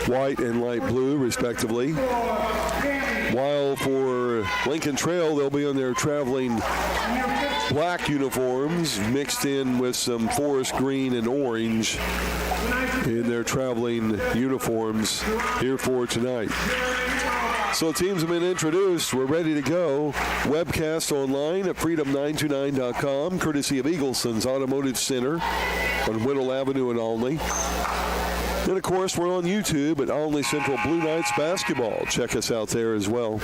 white and light blue, respectively. While for Lincoln Trail, they'll be in their traveling black uniforms mixed in with some forest green and orange in their traveling uniforms here for tonight. So teams have been introduced. We're ready to go. Webcast online at freedom929.com, courtesy of Eagleson's Automotive Center on Whittle Avenue in Olney. And, of course, we're on YouTube at Olney Central Blue Knights Basketball. Check us out there as well.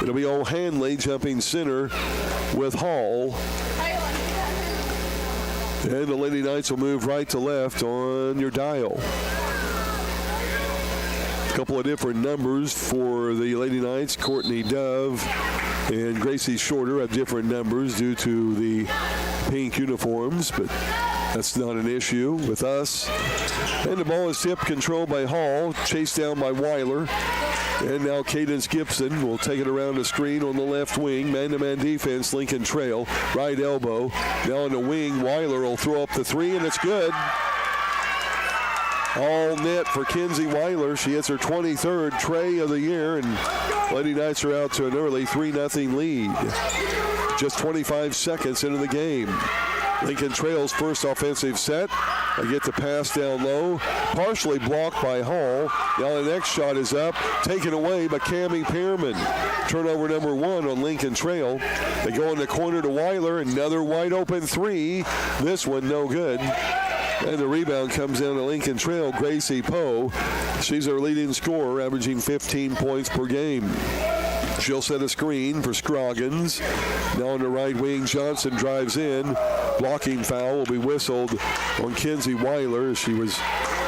It'll be O'Hanley jumping center with Hall. And the Lady Knights will move right to left on your dial. A couple of different numbers for the Lady Knights. Courtney Dove and Gracie Shorter have different numbers due to the pink uniforms, but that's not an issue with us. And the ball is tipped, controlled by Hall, chased down by Weiler. And now Cadence Gibson will take it around the screen on the left wing. Man-to-man defense, Lincoln Trail. Right elbow. Now on the wing, Weiler will throw up the three, and it's good. All net for Kinsey Weiler. She hits her 23rd tray of the year, and Lady Knights are out to an early 3-0 lead. Just 25 seconds into the game. Lincoln Trail's first offensive set. They get the pass down low, partially blocked by Hall. Now the next shot is up, taken away by Cammie Pearman. Turnover number 1 on Lincoln Trail. They go in the corner to Weiler, another wide open three. This one no good. And the rebound comes down to Lincoln Trail, Gracie Poe. She's our leading scorer, averaging 15 points per game. She'll set a screen for Scroggins. Now on the right wing, Johnson drives in. Blocking foul will be whistled on Kinsey Weiler as she was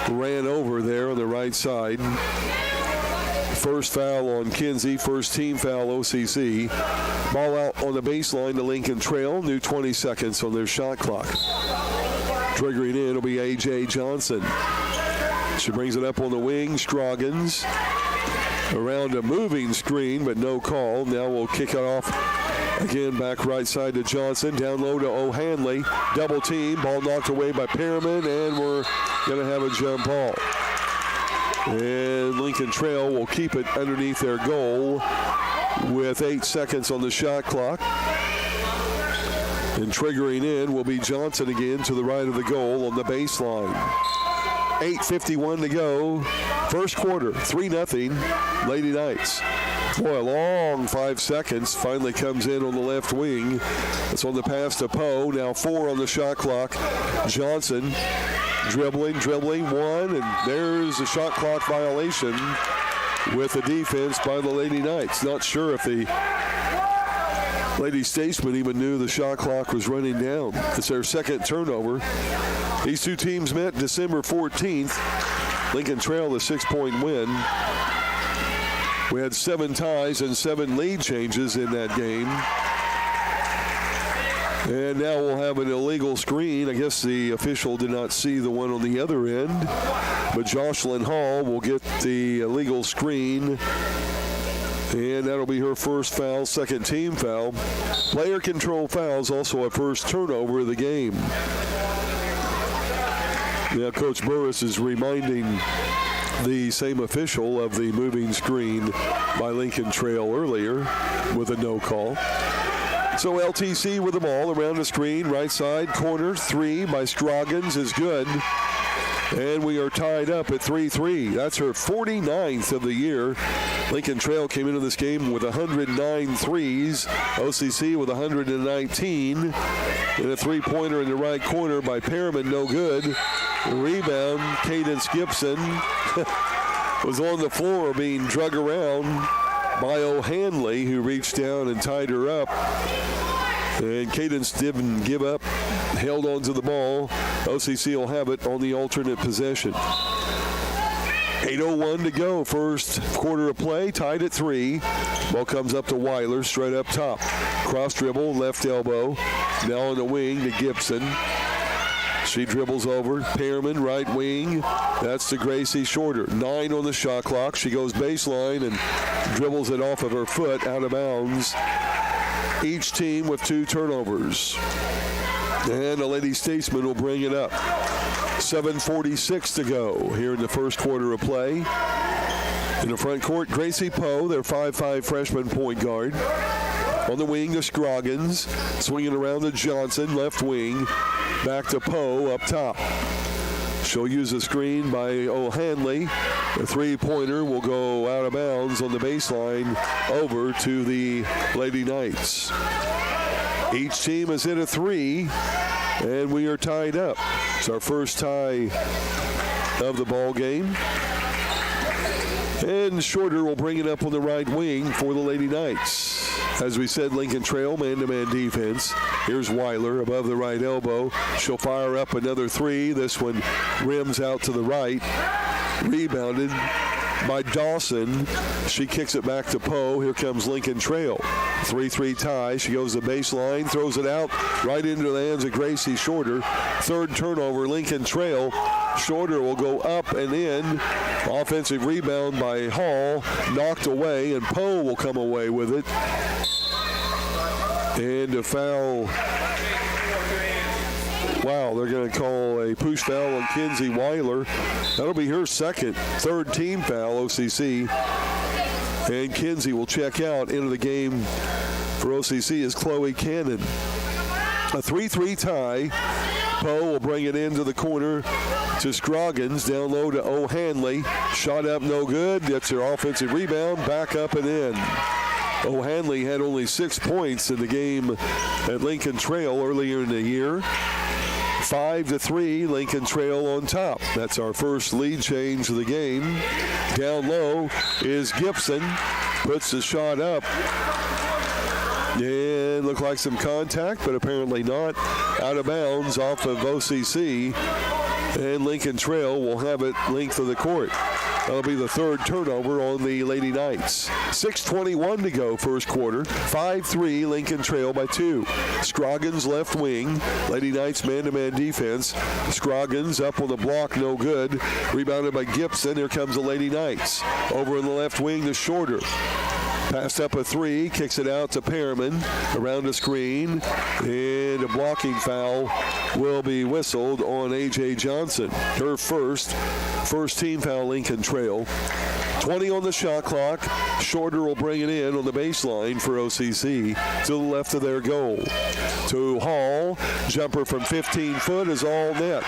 ran over there on the right side. First foul on Kinsey, first team foul OCC. Ball out on the baseline to Lincoln Trail. New 20 seconds on their shot clock. Triggering in will be A.J. Johnson. She brings it up on the wing. Scroggins around a moving screen, but no call. Now we'll kick it off again back right side to Johnson. Down low to O'Hanley. Double team. Ball knocked away by Pearman, and we're going to have a jump ball. And Lincoln Trail will keep it underneath their goal with 8 seconds on the shot clock. And triggering in will be Johnson again to the right of the goal on the baseline. 8:51 to go. First quarter, 3-0, Lady Knights. Boy, a long 5 seconds. Finally comes in on the left wing. It's on the pass to Poe. Now 4 on the shot clock. Johnson dribbling, one, and there's a shot clock violation with the defense by the Lady Knights. Not sure if the Lady Statesman even knew the shot clock was running down. It's their second turnover. These two teams met December 14th. Lincoln Trail, a 6-point win. We had 7 ties and 7 lead changes in that game. And now we'll have an illegal screen. I guess the official did not see the one on the other end. But Jocelyn Hall will get the illegal screen. And that'll be her first foul, second team foul. Player control fouls, also a first turnover of the game. Now Coach Burris is reminding the same official of the moving screen by Lincoln Trail earlier with a no call. So LTC with the ball around the screen, right side, corner, 3 by Scroggins is good. And we are tied up at 3-3. That's her 49th of the year. Lincoln Trail came into this game with 109 threes. OCC with 119. And a three-pointer in the right corner by Pearman, no good. Rebound, Cadence Gibson was on the floor being drug around by O'Hanley, who reached down and tied her up. And Cadence didn't give up, held on to the ball. OCC will have it on the alternate possession. 8:01 to go, first quarter of play, tied at 3. Ball comes up to Weiler, straight up top. Cross dribble, left elbow. Now on the wing to Gibson. She dribbles over. Pearman, right wing. That's to Gracie Shorter. 9 on the shot clock. She goes baseline and dribbles it off of her foot, out of bounds. Each team with 2 turnovers. And the Lady Statesman will bring it up. 7:46 to go here in the first quarter of play. In the front court, Gracie Poe, their 5'5" freshman point guard. On the wing, the Scroggins. Swinging around to Johnson, left wing. Back to Poe up top. She'll use a screen by O'Hanley. The three-pointer will go out of bounds on the baseline over to the Lady Knights. Each team has hit a three, and we are tied up. It's our first tie of the ball game. And Shorter will bring it up on the right wing for the Lady Knights. As we said, Lincoln Trail, man-to-man defense. Here's Weiler above the right elbow. She'll fire up another three. This one rims out to the right. Rebounded by Dawson. She kicks it back to Poe. Here comes Lincoln Trail. 3-3 tie. She goes to the baseline, throws it out right into the hands of Gracie Shorter. Third turnover, Lincoln Trail. Shorter will go up and in. Offensive rebound by Hall. Knocked away, and Poe will come away with it. And a foul. Wow, they're going to call a push foul on Kenzie Weiler. That'll be her third team foul, OCC. And Kenzie will check out. Into the game for OCC is Chloe Cannon. A 3-3 tie. Poe will bring it into the corner to Scroggins. Down low to O'Hanley. Shot up, no good. That's her offensive rebound. Back up and in. O'Hanley had only 6 points in the game at Lincoln Trail earlier in the year. 5-3, Lincoln Trail on top. That's our first lead change of the game. Down low is Gibson. Puts the shot up. And looked like some contact, but apparently not. Out of bounds off of OCC. And Lincoln Trail will have it length of the court. That'll be the third turnover on the Lady Knights. 6:21 to go first quarter. 5-3, Lincoln Trail by 2. Scroggins left wing. Lady Knights man-to-man defense. Scroggins up on the block, no good. Rebounded by Gibson. Here comes the Lady Knights. Over in the left wing to Shorter. Passed up a three, kicks it out to Perriman. Around the screen, and a blocking foul will be whistled on A.J. Johnson. Her first team foul, Lincoln Trail. 20 on the shot clock. Shorter will bring it in on the baseline for OCC to the left of their goal. To Hall, jumper from 15 foot is all net.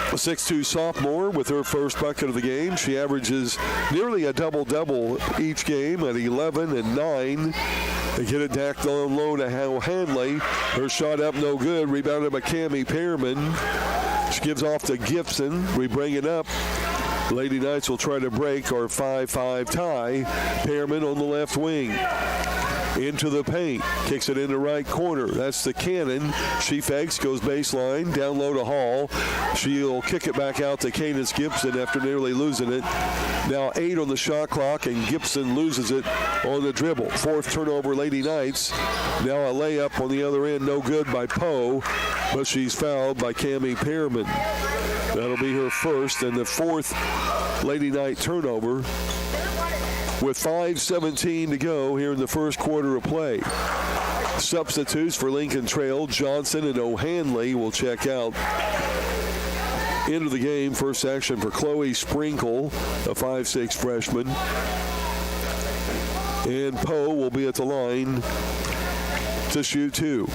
A 6'2" sophomore with her first bucket of the game. She averages nearly a double-double each game at 11 and 9. They get it back down low to O'Hanley. Her shot up, no good. Rebounded by Cammie Perriman. She gives off to Gibson. We bring it up. Lady Knights will try to break our 5-5 tie. Perriman on the left wing. Into the paint. Kicks it in the right corner. That's the Cannon. She fakes, goes baseline. Down low to Hall. She'll kick it back out to Candace Gibson after nearly losing it. Now 8 on the shot clock, and Gibson loses it on the dribble. Fourth turnover, Lady Knights. Now a layup on the other end, no good by Poe, but she's fouled by Cammie Perriman. That'll be her first and the fourth Lady Knight turnover. With 5:17 to go here in the first quarter of play. Substitutes for Lincoln Trail, Johnson and O'Hanley will check out. Into the game, first action for Chloe Sprinkle, a 5'6" freshman. And Poe will be at the line to shoot 2.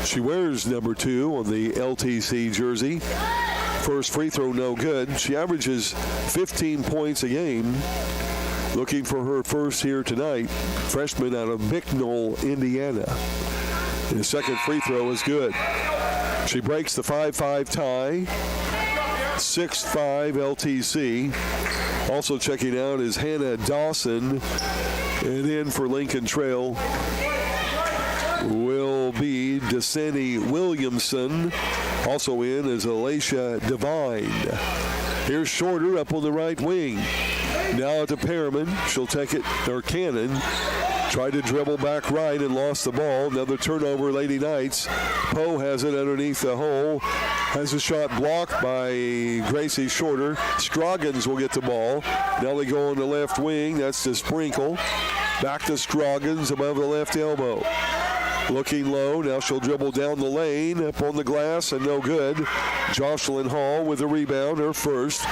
She wears number 2 on the LTC jersey. First free throw, no good. She averages 15 points a game. Looking for her first here tonight. Freshman out of Bicknell, Indiana. And the second free throw is good. She breaks the 5-5 tie. 6'5" LTC. Also checking out is Hannah Dawson. And in for Lincoln Trail will be Desani Williamson. Also in is Alicia Devine. Here's Shorter up on the right wing. Now to Perriman. She'll take it, or Cannon. Tried to dribble back right and lost the ball. Another turnover, Lady Knights. Poe has it underneath the hole. Has a shot blocked by Gracie Shorter. Scroggins will get the ball. Now they go on the left wing. That's to Sprinkle. Back to Scroggins above the left elbow. Looking low. Now she'll dribble down the lane. Up on the glass and no good. Jocelyn Hall with a rebound. Her first.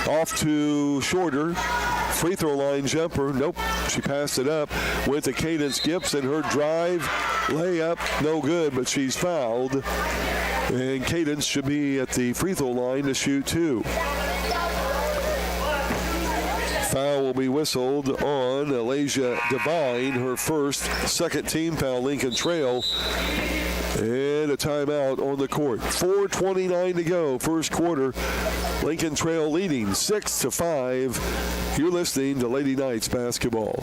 Off to Shorter. Free throw line jumper. Nope. She passed it up. Went to Cadence Gibson. Her drive. Layup. No good, but she's fouled. And Cadence should be at the free throw line to shoot 2. Foul will be whistled on Alasia Devine, her first, second team foul, Lincoln Trail. And a timeout on the court. 4:29 to go, first quarter. Lincoln Trail leading 6-5. You're listening to Lady Knights basketball.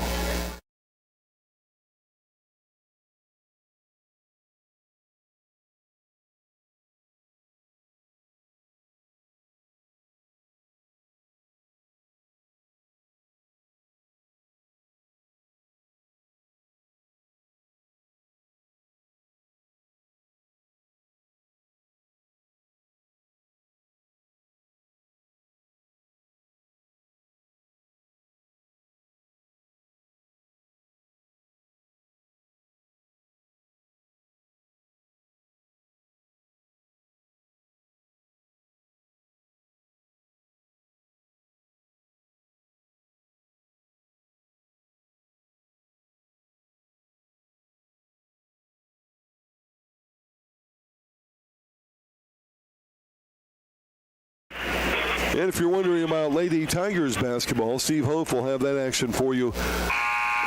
And if you're wondering about Lady Tigers basketball, Steve Hof will have that action for you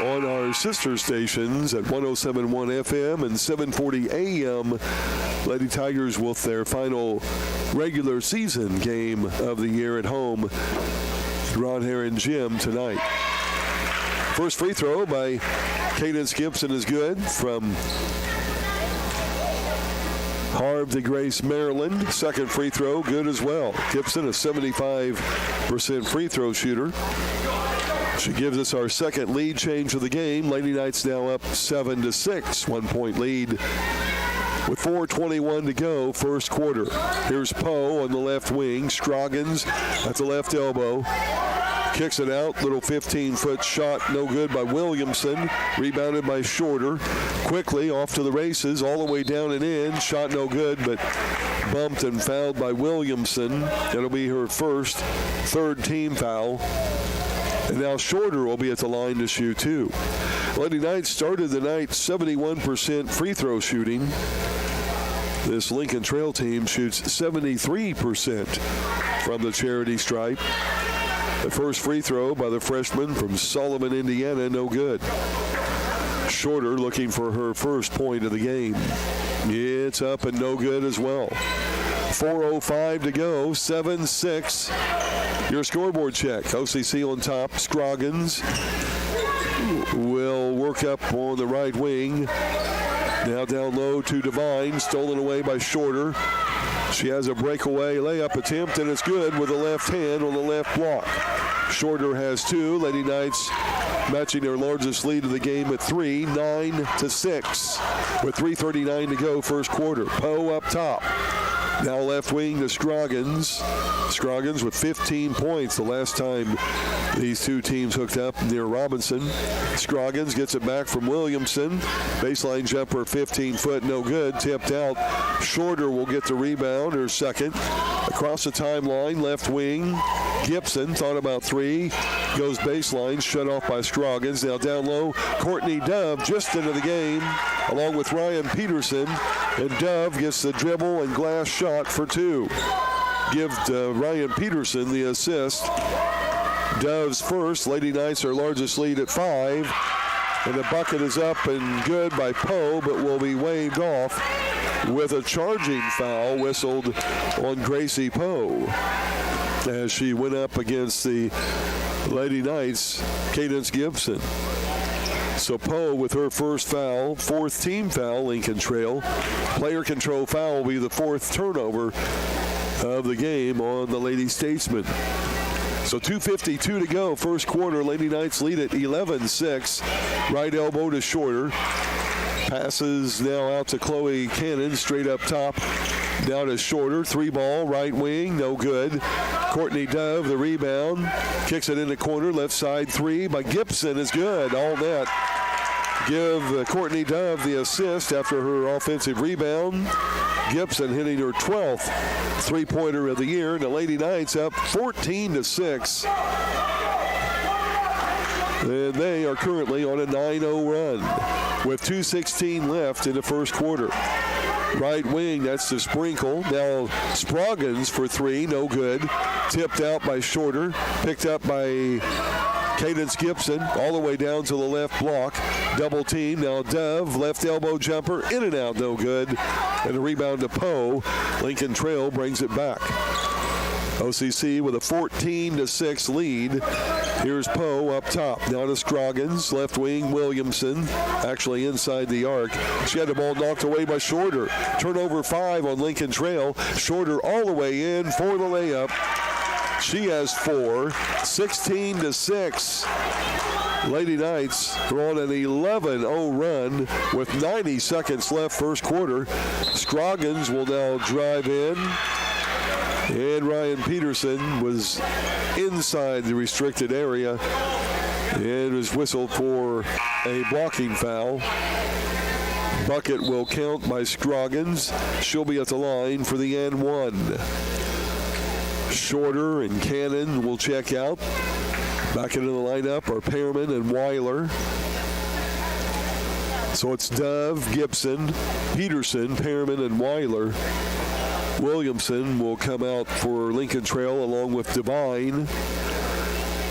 on our sister stations at 107.1 FM and 740 AM. Lady Tigers with their final regular season game of the year at home at Ron Herron Gym tonight. First free throw by Cadence Gibson is good from Harv de Grace, Maryland. Second free throw, good as well. Gibson, a 75% free throw shooter. She gives us our second lead change of the game. Lady Knights now up 7-6, 1 point lead with 4:21 to go, first quarter. Here's Poe on the left wing. Scroggins at the left elbow. Kicks it out, little 15-foot shot, no good by Williamson. Rebounded by Shorter. Quickly off to the races, all the way down and in. Shot no good, but bumped and fouled by Williamson. That'll be her first, third team foul. And now Shorter will be at the line to shoot 2. Lady Knights started the night 71% free throw shooting. This Lincoln Trail team shoots 73% from the charity stripe. The first free throw by the freshman from Sullivan, Indiana, no good. Shorter looking for her first point of the game. It's up and no good as well. 4:05 to go, 7-6. Your scoreboard check. OCC on top. Scroggins will work up on the right wing. Now down low to Devine. Stolen away by Shorter. She has a breakaway layup attempt, and it's good with the left hand on the left block. Shorter has 2. Lady Knights matching their largest lead of the game at 3, 9-6. With 3:39 to go, first quarter. Poe up top. Now left wing to Scroggins. Scroggins with 15 points the last time these two teams hooked up near Robinson. Scroggins gets it back from Williamson. Baseline jumper, 15-foot, no good. Tipped out. Shorter will get the rebound, her second. Across the timeline, left wing. Gibson thought about 3. Goes baseline, shut off by Scroggins. Now down low, Courtney Dove just into the game, along with Ryan Peterson. And Dove gets the dribble and glass shot for 2. Give Ryan Peterson the assist. Dove's first. Lady Knights their largest lead at 5. And the bucket is up and good by Poe, but will be waved off with a charging foul whistled on Gracie Poe as she went up against the Lady Knights, Cadence Gibson. So Poe with her first foul, fourth team foul, Lincoln Trail. Player control foul will be the 4th turnover of the game on the Lady Statesman. So 2:52 to go, first quarter. Lady Knights lead at 11-6. Right elbow to Shorter. Passes now out to Chloe Cannon, straight up top. Down to Shorter, 3-ball, right wing, no good. Courtney Dove, the rebound. Kicks it in the corner, left side 3 by Gibson is good, all net. give Courtney Dove the assist after her offensive rebound. Gibson hitting her 12th three-pointer of the year. And the Lady Knights up 14-6. And they are currently on a 9-0 run with 2:16 left in the first quarter. Right wing, that's the Sprinkle. Now Scroggins for three, no good. Tipped out by Shorter, picked up by Cadence Gibson, all the way down to the left block. Double team, now Dove, left elbow jumper, in and out, no good. And a rebound to Poe. Lincoln Trail brings it back. OCC with a 14-6 lead. Here's Poe up top. Now to Scroggins. Left wing, Williamson. Actually inside the arc. She had the ball knocked away by Shorter. Turnover 5 on Lincoln Trail. Shorter all the way in for the layup. She has 4. 16-6. Lady Knights are on an 11-0 run with 90 seconds left first quarter. Scroggins will now drive in. And Ryan Peterson was inside the restricted area and was whistled for a blocking foul. Bucket will count by Scroggins. She'll be at the line for the and one. Shorter and Cannon will check out. Back into the lineup are Pearman and Weiler. So it's Dove, Gibson, Peterson, Pearman, and Weiler. Williamson will come out for Lincoln Trail along with Devine.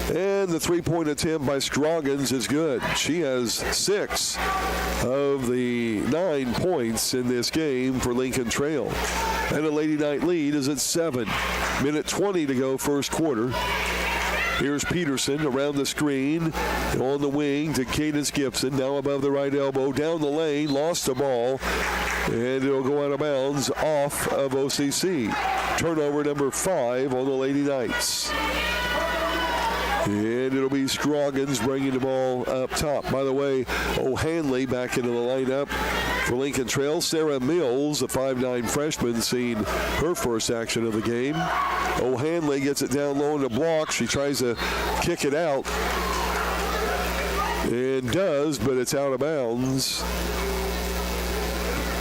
And the three-point attempt by Scroggins is good. She has 6 of the 9 points in this game for Lincoln Trail. And the Lady Knight lead is at 7. Minute 20 to go first quarter. Here's Peterson around the screen, on the wing to Cadence Gibson, now above the right elbow, down the lane, lost the ball, and it'll go out of bounds off of OCC. Turnover number 5 on the Lady Knights. And it'll be Scroggins bringing the ball up top. By the way, O'Hanley back into the lineup for Lincoln Trail. Sarah Mills, a 5'9 freshman, seen her first action of the game. O'Hanley gets it down low in the block. She tries to kick it out. And does, but it's out of bounds.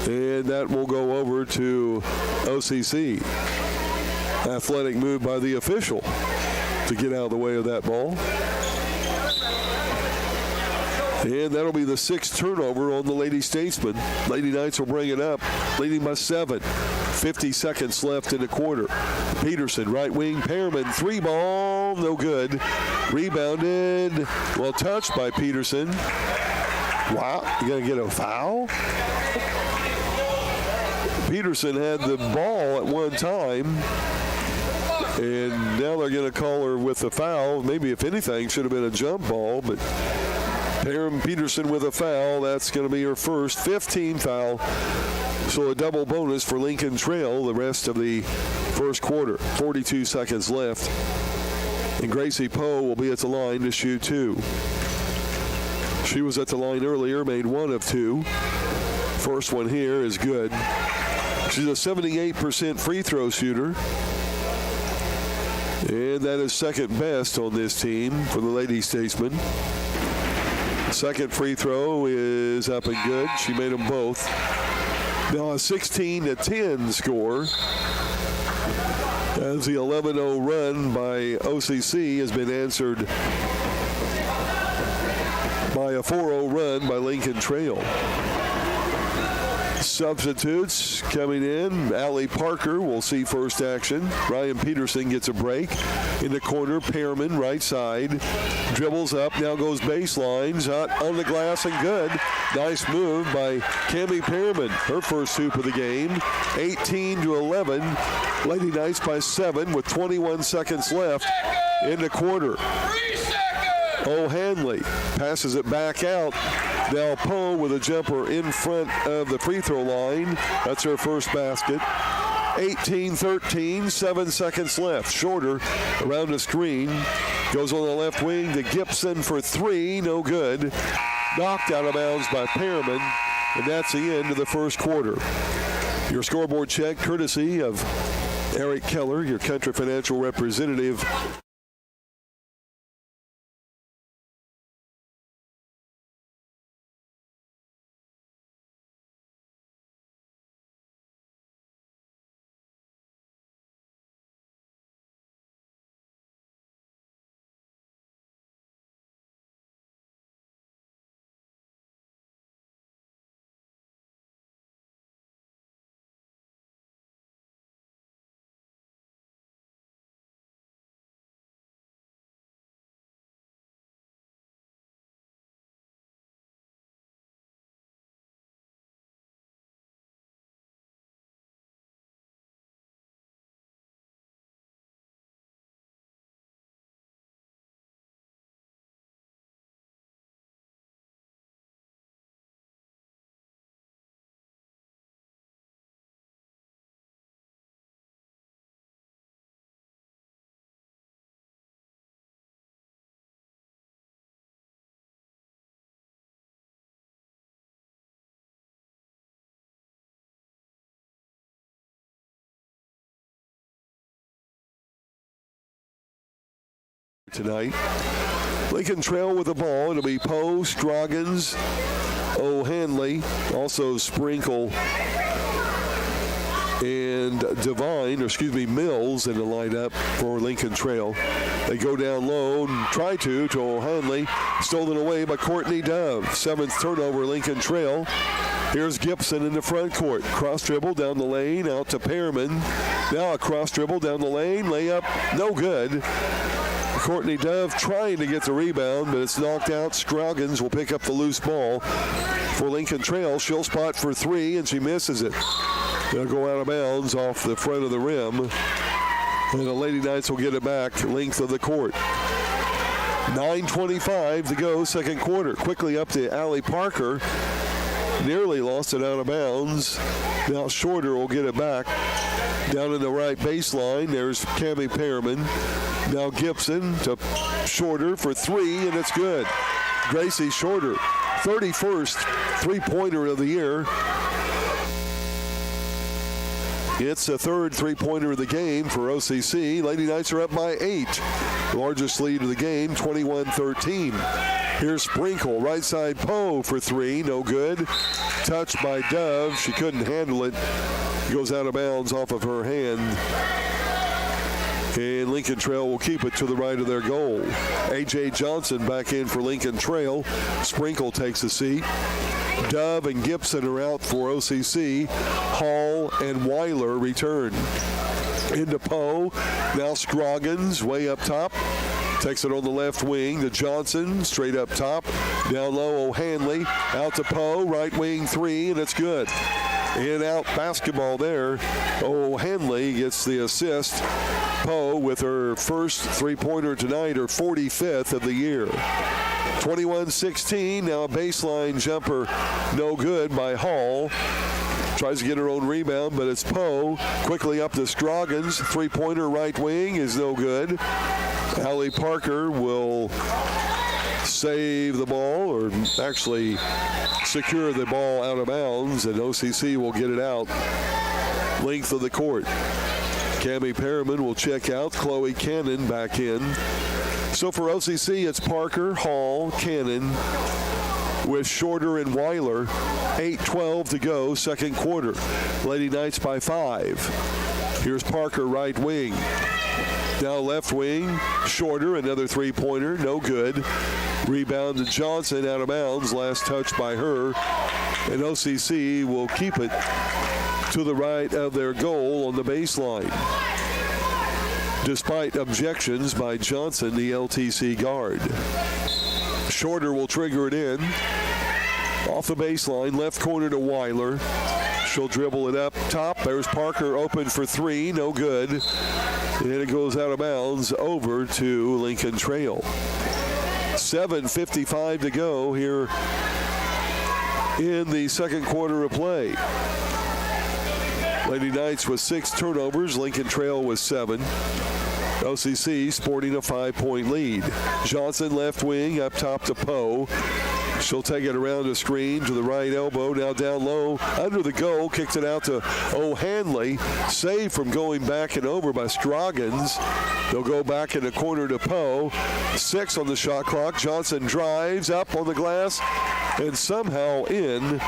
And that will go over to OCC. Athletic move by the official to get out of the way of that ball. And that'll be the 6th turnover on the Lady Statesman. Lady Knights will bring it up, leading by 7. 50 seconds left in the quarter. Peterson, right wing, Pearman, 3 ball, no good. Rebounded, well touched by Peterson. Wow, you gonna get a foul? Peterson had the ball at one time. And now they're going to call her with a foul. Maybe, if anything, should have been a jump ball. But Peterson with a foul. That's going to be her first 15 foul. So a double bonus for Lincoln Trail the rest of the first quarter. 42 seconds left. And Gracie Poe will be at the line to shoot 2. She was at the line earlier, made 1 of 2. First one here is good. She's a 78% free throw shooter. And that is second best on this team for the Lady Statesman. Second free throw is up and good. She made them both. Now a 16-10 score as the 11-0 run by OCC has been answered by a 4-0 run by Lincoln Trail. Substitutes coming in. Allie Parker will see first action. Ryan Peterson gets a break. In the corner, Pearman, right side. Dribbles up, now goes baseline. Shot on the glass and good. Nice move by Cammie Pearman. Her first hoop of the game. 18-11. Lady Knights by 7 with 21 seconds left in the quarter. O'Hanley passes it back out. Now Poe with a jumper in front of the free throw line. That's her first basket. 18-13, 7 seconds left. Shorter around the screen. Goes on the left wing to Gibson for 3, no good. Knocked out of bounds by Pearman, and that's the end of the first quarter. Your scoreboard check courtesy of Eric Keller, your Country Financial representative. tonight. Lincoln Trail with the ball. It'll be Poe, Scroggins, O'Hanley, also Sprinkle, and Mills in the lineup for Lincoln Trail. They go down low and try to O'Hanley. Stolen away by Courtney Dove. 7th turnover, Lincoln Trail. Here's Gibson in the front court. Cross dribble down the lane, out to Pearman. Now a cross dribble down the lane. Layup, no good. Courtney Dove trying to get the rebound, but it's knocked out. Scroggins will pick up the loose ball for Lincoln Trail. She'll spot for 3, and she misses it. They'll go out of bounds off the front of the rim. And the Lady Knights will get it back length of the court. 9:25 to go, second quarter. Quickly up to Allie Parker. Nearly lost it out of bounds. Now Shorter will get it back. Down in the right baseline, there's Cammie Pearman. Now Gibson to Shorter for 3, and it's good. Gracie Shorter, 31st three-pointer of the year. It's the 3rd three-pointer of the game for OCC. Lady Knights are up by 8. Largest lead of the game, 21-13. Here's Sprinkle, right side Poe for 3, no good. Touched by Dove, she couldn't handle it. Goes out of bounds off of her hand. And Lincoln Trail will keep it to the right of their goal. A.J. Johnson back in for Lincoln Trail. Sprinkle takes a seat. Dove and Gibson are out for OCC. Hall and Weiler return. Into Poe. Now Scroggins way up top. Takes it on the left wing to Johnson, straight up top. Down low, O'Hanley. Out to Poe, right wing 3, and it's good. In out basketball there. O'Hanley gets the assist. Poe with her first three-pointer tonight, her 45th of the year. 21-16, now a baseline jumper, no good by Hall. Tries to get her own rebound, but it's Poe. Quickly up to Scroggins. Three-pointer right wing is no good. Allie Parker will save the ball, or actually secure the ball out of bounds, and OCC will get it out length of the court. Cammie Pearman will check out. Chloe Cannon back in. So for OCC, it's Parker, Hall, Cannon, with Shorter and Weiler. 8:12 to go, second quarter. Lady Knights by 5. Here's Parker, right wing. Now left wing, Shorter, another three-pointer, no good. Rebound to Johnson, out of bounds, last touch by her. And OCC will keep it to the right of their goal on the baseline. Despite objections by Johnson, the LTC guard. Shorter will trigger it in. Off the baseline, left corner to Weiler. She'll dribble it up top. There's Parker open for 3, no good. And it goes out of bounds over to Lincoln Trail. 7:55 to go here in the second quarter of play. Lady Knights with 6 turnovers, Lincoln Trail with 7. OCC sporting a 5-point lead. Johnson left wing up top to Poe. She'll take it around the screen to the right elbow. Now down low under the goal. Kicks it out to O'Hanley. Saved from going back and over by Scroggins. They'll go back in the corner to Poe. 6 on the shot clock. Johnson drives up on the glass and somehow in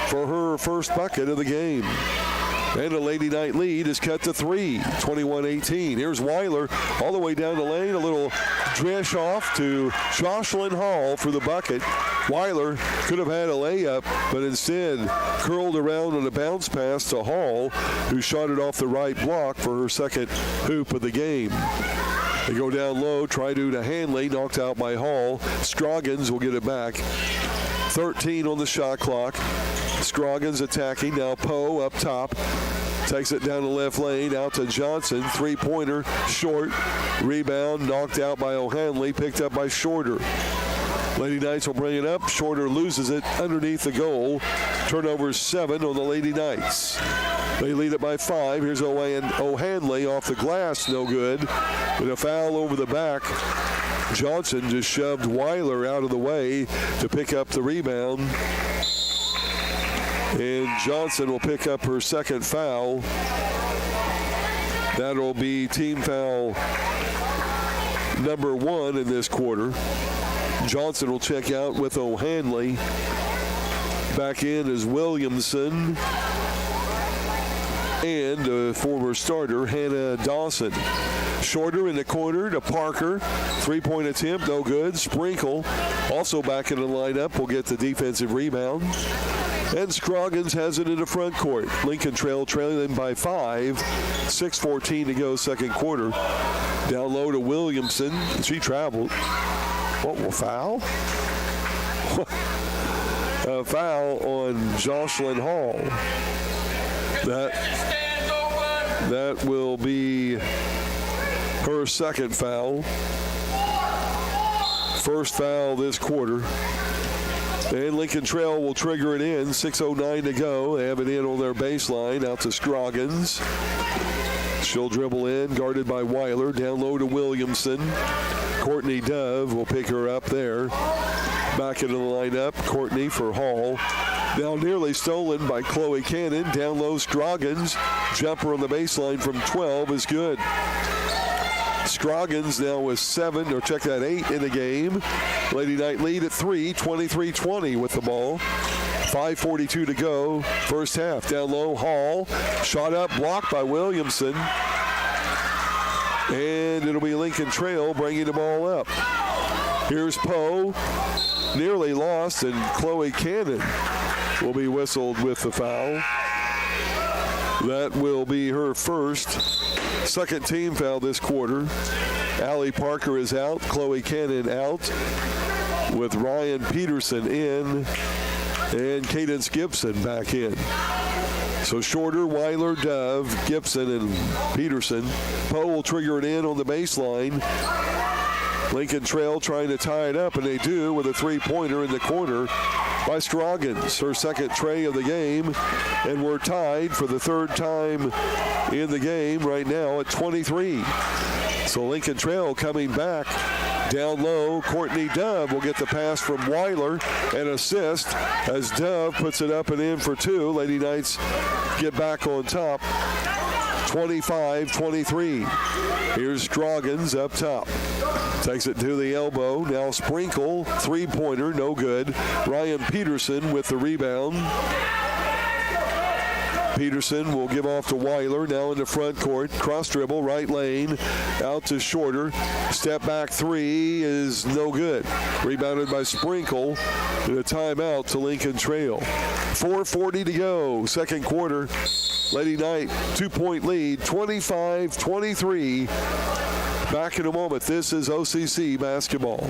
for her first bucket of the game. And a Lady Knight lead is cut to 3, 21-18. Here's Weiler all the way down the lane. A little drish off to Jocelyn Hall for the bucket. Weiler could have had a layup, but instead curled around on a bounce pass to Hall, who shot it off the right block for her second hoop of the game. They go down low, try to Hanley, knocked out by Hall. Scroggins will get it back. 13 on the shot clock. Scroggins attacking. Now Poe up top. Takes it down the left lane. Out to Johnson. Three-pointer. Short. Rebound. Knocked out by O'Hanley. Picked up by Shorter. Lady Knights will bring it up. Shorter loses it underneath the goal. Turnover 7 on the Lady Knights. They lead it by 5. Here's O'Hanley off the glass. No good. With a foul over the back. Johnson just shoved Weiler out of the way to pick up the rebound. And Johnson will pick up her second foul. That'll be team foul number 1 in this quarter. Johnson will check out with O'Hanley. Back in is Williamson and a former starter, Hannah Dawson. Shorter in the corner to Parker. 3-point attempt, no good. Sprinkle, also back in the lineup, will get the defensive rebound. And Scroggins has it in the front court. Lincoln Trail trailing by 5. 6:14 to go, second quarter. Down low to Williamson. She traveled. What, will foul? A foul on Jocelyn Hall. That will be her second foul. First foul this quarter. And Lincoln Trail will trigger it in. 6:09 to go. They have it in on their baseline. Out to Scroggins. She'll dribble in, guarded by Weiler. Down low to Williamson. Courtney Dove will pick her up there. Back into the lineup. Courtney for Hall. Now nearly stolen by Chloe Cannon. Down low, Scroggins. Jumper on the baseline from 12 is good. Scroggins now with 7, or check that, 8 in the game. Lady Knight lead at 3, 23-20 with the ball. 5:42 to go, first half. Down low, Hall. Shot up, blocked by Williamson. And it'll be Lincoln Trail bringing the ball up. Here's Poe. Nearly lost, and Chloe Cannon will be whistled with the foul. That will be her first. Second team foul this quarter. Allie Parker is out. Chloe Cannon out. With Ryan Peterson in. And Cadence Gibson back in. So Shorter, Weiler, Dove, Gibson, and Peterson. Poe will trigger it in on the baseline. Lincoln Trail trying to tie it up, and they do with a 3-pointer in the corner by Scroggins. Her second tray of the game, and we're tied for the third time in the game right now at 23. So Lincoln Trail coming back. Down low, Courtney Dove will get the pass from Weiler and assist as Dove puts it up and in for 2. Lady Knights get back on top. 25-23. Here's Scroggins up top. Takes it to the elbow. Now Sprinkle, 3-pointer, no good. Ryan Peterson with the rebound. Peterson will give off to Weiler, now in the front court. Cross dribble, right lane, out to Shorter. Step back 3 is no good. Rebounded by Sprinkle. And a timeout to Lincoln Trail. 4:40 to go, second quarter. Lady Knight, 2-point lead, 25-23. Back in a moment. This is OCC basketball.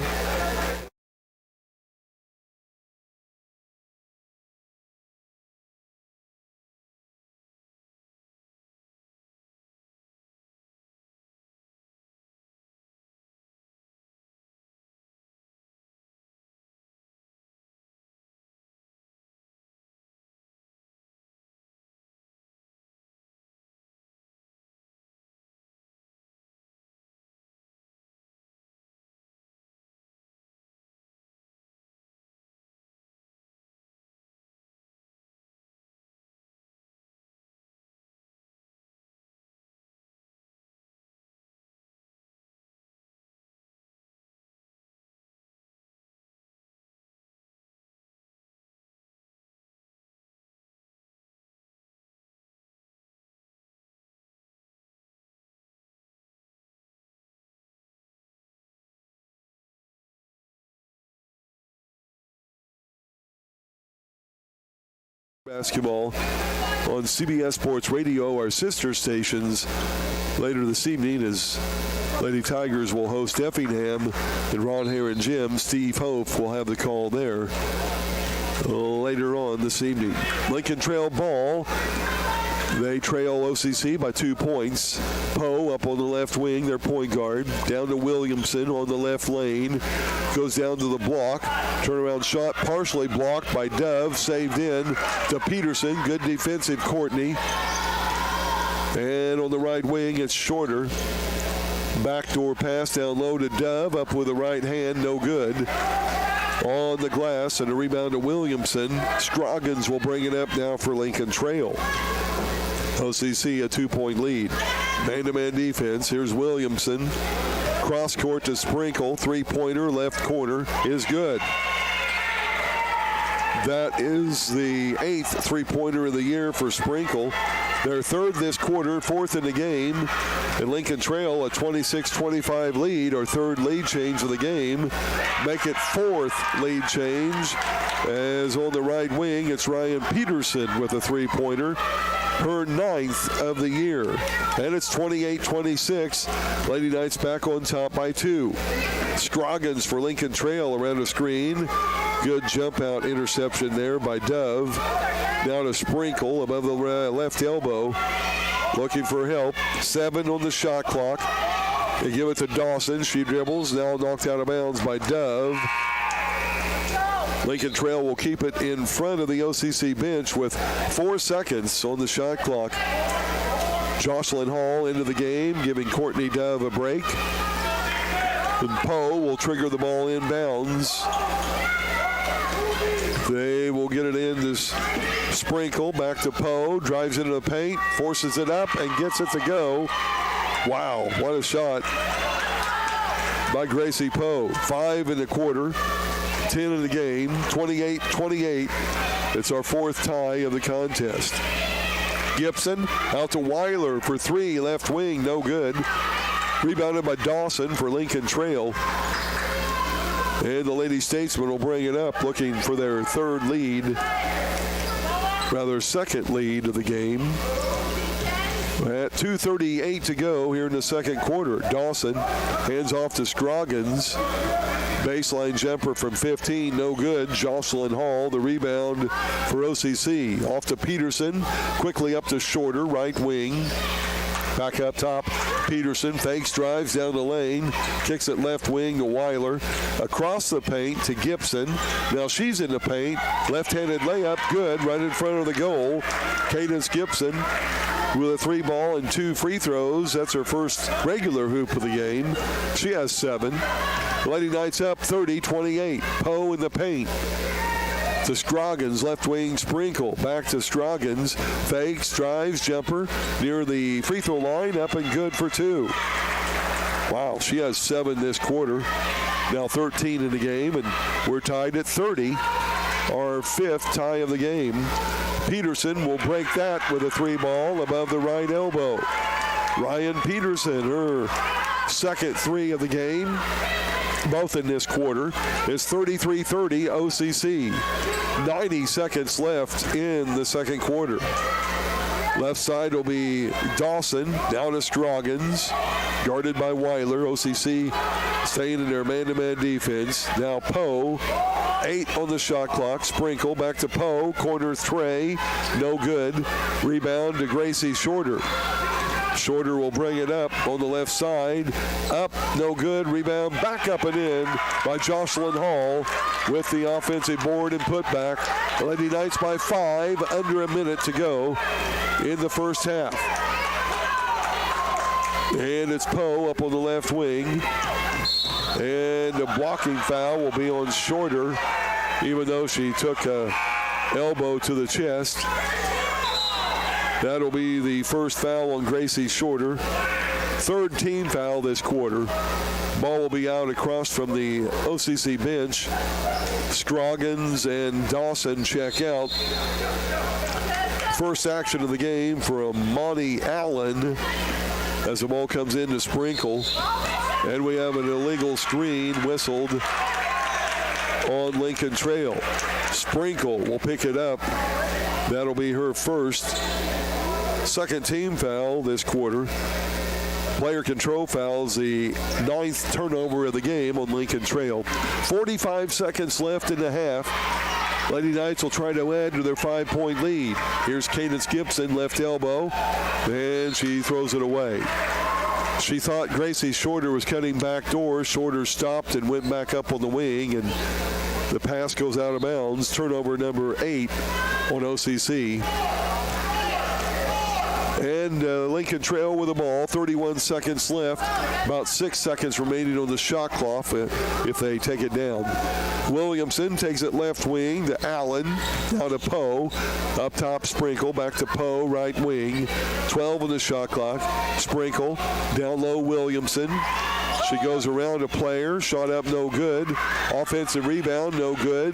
Basketball on CBS Sports Radio, our sister stations. Later this evening, as Lady Tigers will host Effingham and Ron Heron Gym, Steve Hope will have the call there later on this evening. Lincoln Trail ball. They trail OCC by 2 points. Poe up on the left wing, their point guard. Down to Williamson on the left lane. Goes down to the block. Turnaround shot partially blocked by Dove. Saved in to Peterson. Good defensive Courtney. And on the right wing, it's Shorter. Backdoor pass down low to Dove. Up with the right hand. No good. On the glass, and a rebound to Williamson. Scroggins will bring it up now for Lincoln Trail. OCC a 2-point lead. Man-to-man defense. Here's Williamson. Cross court to Sprinkle. Three-pointer, left corner is good. That is the 8th three-pointer of the year for Sprinkle. Their 3rd this quarter, 4th in the game. And Lincoln Trail a 26-25 lead, or 3rd lead change of the game. Make it 4th lead change. As on the right wing, it's Ryan Peterson with a three-pointer. Her 9th of the year. And it's 28-26. Lady Knights back on top by 2. Scroggins for Lincoln Trail around the screen. Good jump out interception there by Dove. Now to Sprinkle above the left elbow. Looking for help. 7 on the shot clock. They give it to Dawson. She dribbles. Now knocked out of bounds by Dove. Lincoln Trail will keep it in front of the OCC bench with 4 seconds on the shot clock. Jocelyn Hall into the game, giving Courtney Dove a break. And Poe will trigger the ball inbounds. They will get it in to Sprinkle. Back to Poe. Drives into the paint. Forces it up and gets it to go. Wow, what a shot by Gracie Poe. 5 in the quarter. 10 in the game. 28-28. It's our 4th tie of the contest. Gibson out to Weiler for 3. Left wing, no good. Rebounded by Dawson for Lincoln Trail. And the Lady Statesmen will bring it up, looking for their 3rd lead. Rather, 2nd lead of the game. At 2:38 to go here in the 2nd quarter. Dawson hands off to Scroggins. Baseline jumper from 15, no good. Jocelyn Hall, the rebound for OCC. Off to Peterson, quickly up to Shorter, right wing. Back up top, Peterson fakes, drives down the lane, kicks it left wing to Weiler. Across the paint to Gibson. Now she's in the paint. Left-handed layup, good, right in front of the goal. Cadence Gibson with a 3 ball and 2 free throws. That's her first regular hoop of the game. She has 7. Lady Knights up 30-28. Poe in the paint. To Scroggins, left wing Sprinkle. Back to Scroggins. Fakes, drives, jumper. Near the free throw line, up and good for 2. Wow, she has 7 this quarter. Now 13 in the game, and we're tied at 30. Our 5th tie of the game. Peterson will break that with a 3 ball above the right elbow. Ryan Peterson, her 2nd 3 of the game. Both in this quarter. It's 33-30 OCC. 90 seconds left in the 2nd quarter. Left side will be Dawson. Down to Scroggins. Guarded by Weiler. OCC staying in their man-to-man defense. Now Poe. 8 on the shot clock. Sprinkle back to Poe. Corner three. No good. Rebound to Gracie Shorter. Shorter will bring it up on the left side. Up, no good. Rebound back up and in by Jocelyn Hall with the offensive board and putback. Lady Knights by 5, under a minute to go in the first half. And it's Poe up on the left wing. And a blocking foul will be on Shorter, even though she took a elbow to the chest. That'll be the first foul on Gracie Shorter. 3rd team foul this quarter. Ball will be out across from the OCC bench. Scroggins and Dawson check out. First action of the game for Monty Allen as the ball comes in to Sprinkle. And we have an illegal screen whistled on Lincoln Trail. Sprinkle will pick it up. That'll be her first. 2nd team foul this quarter. Player control fouls, the 9th turnover of the game on Lincoln Trail. 45 seconds left in the half. Lady Knights will try to add to their 5-point lead. Here's Cadence Gibson, left elbow, and she throws it away. She thought Gracie Shorter was cutting back doors. Shorter stopped and went back up on the wing, and the pass goes out of bounds. Turnover number 8 on OCC. And Lincoln trail with the ball. 31 seconds left. About 6 seconds remaining on the shot clock if they take it down. Williamson takes it left wing to Allen. Down to Poe. Up top, Sprinkle. Back to Poe, right wing. 12 on the shot clock. Sprinkle. Down low, Williamson. She goes around a player. Shot up, no good. Offensive rebound, no good.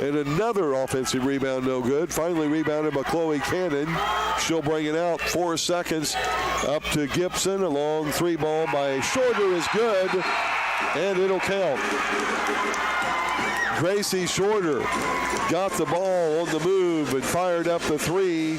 And another offensive rebound, no good. Finally rebounded by Chloe Cannon. She'll bring it out. 4 seconds up to Gibson. A long 3 ball by Shorter is good. And it'll count. Gracie Shorter got the ball on the move and fired up the 3.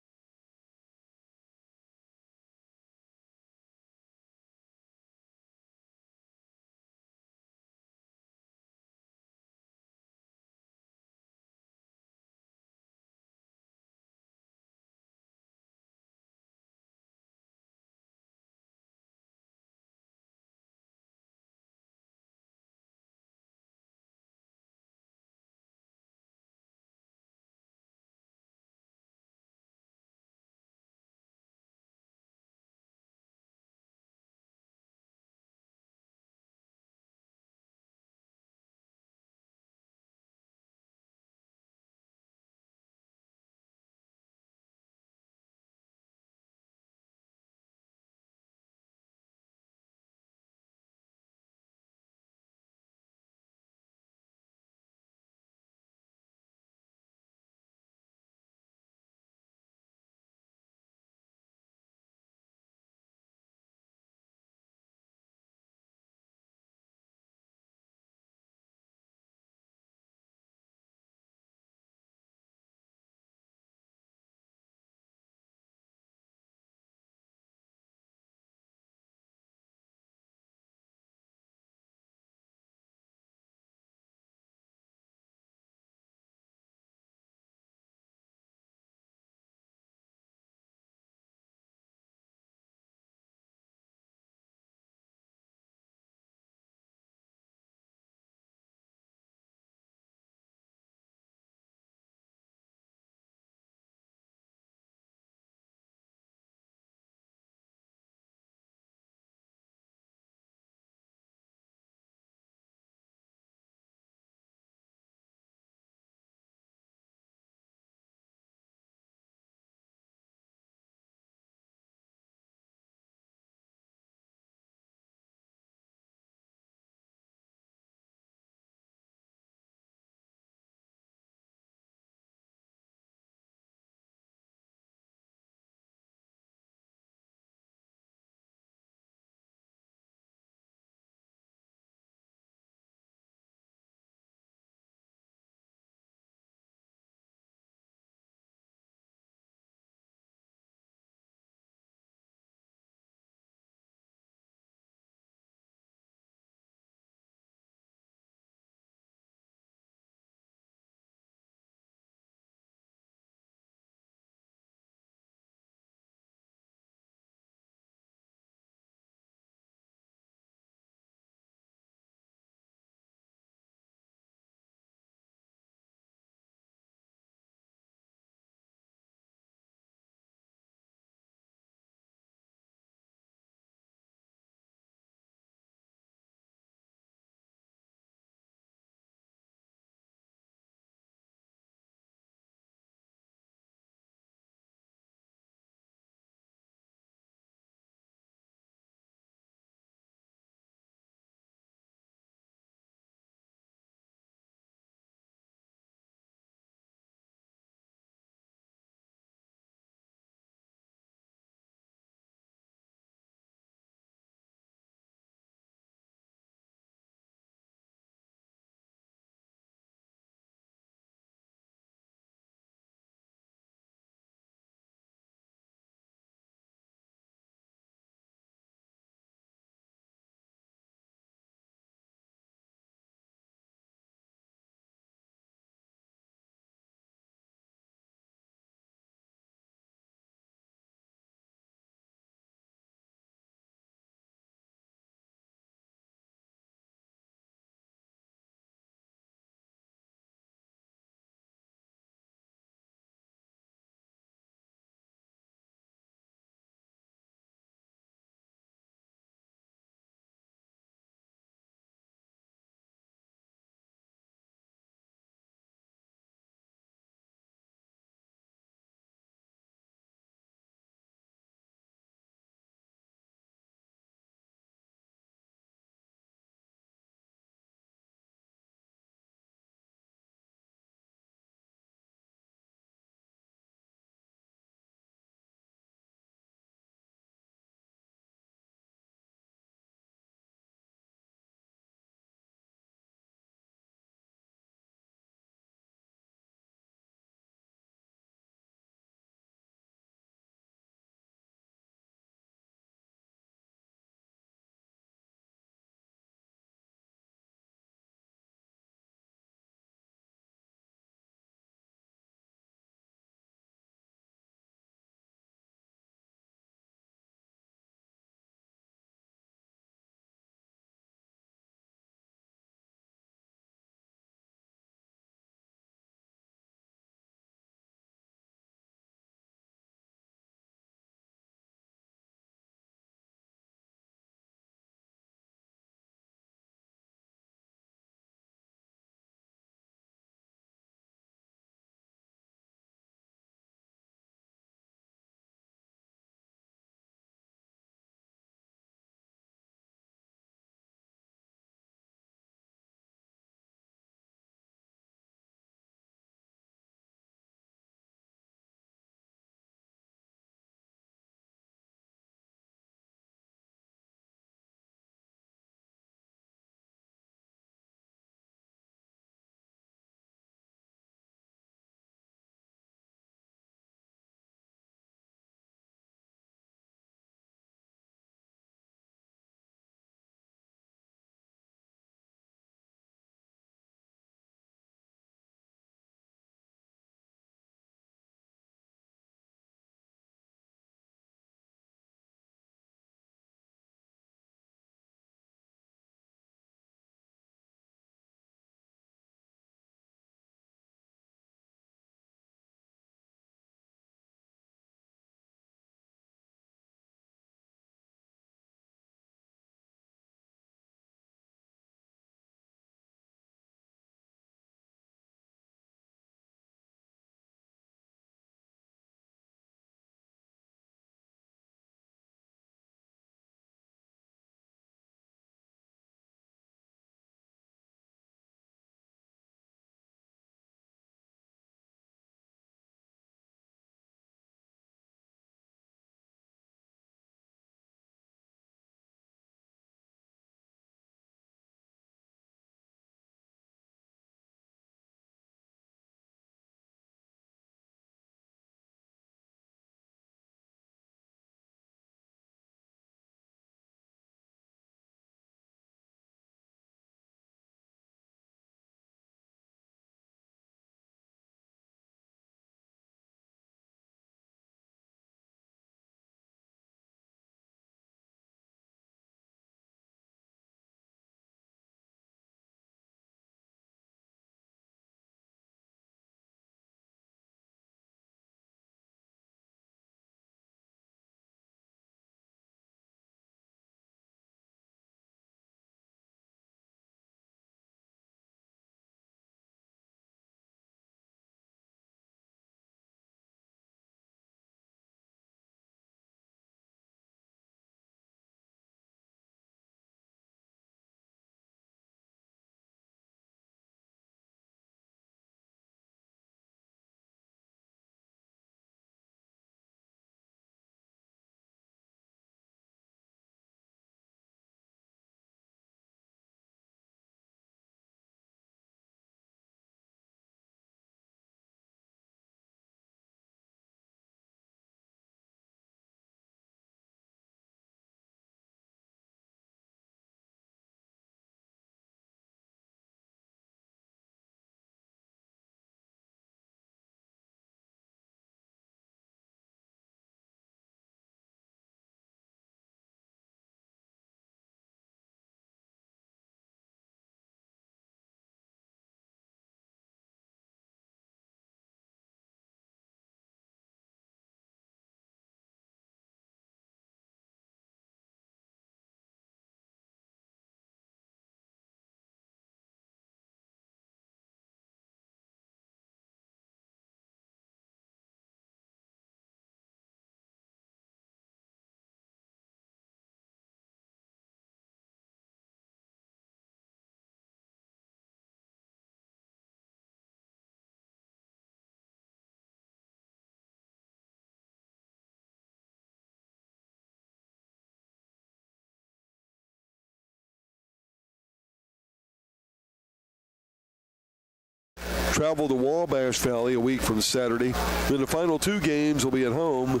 travel to Wabash Valley a week from Saturday. Then the final 2 games will be at home.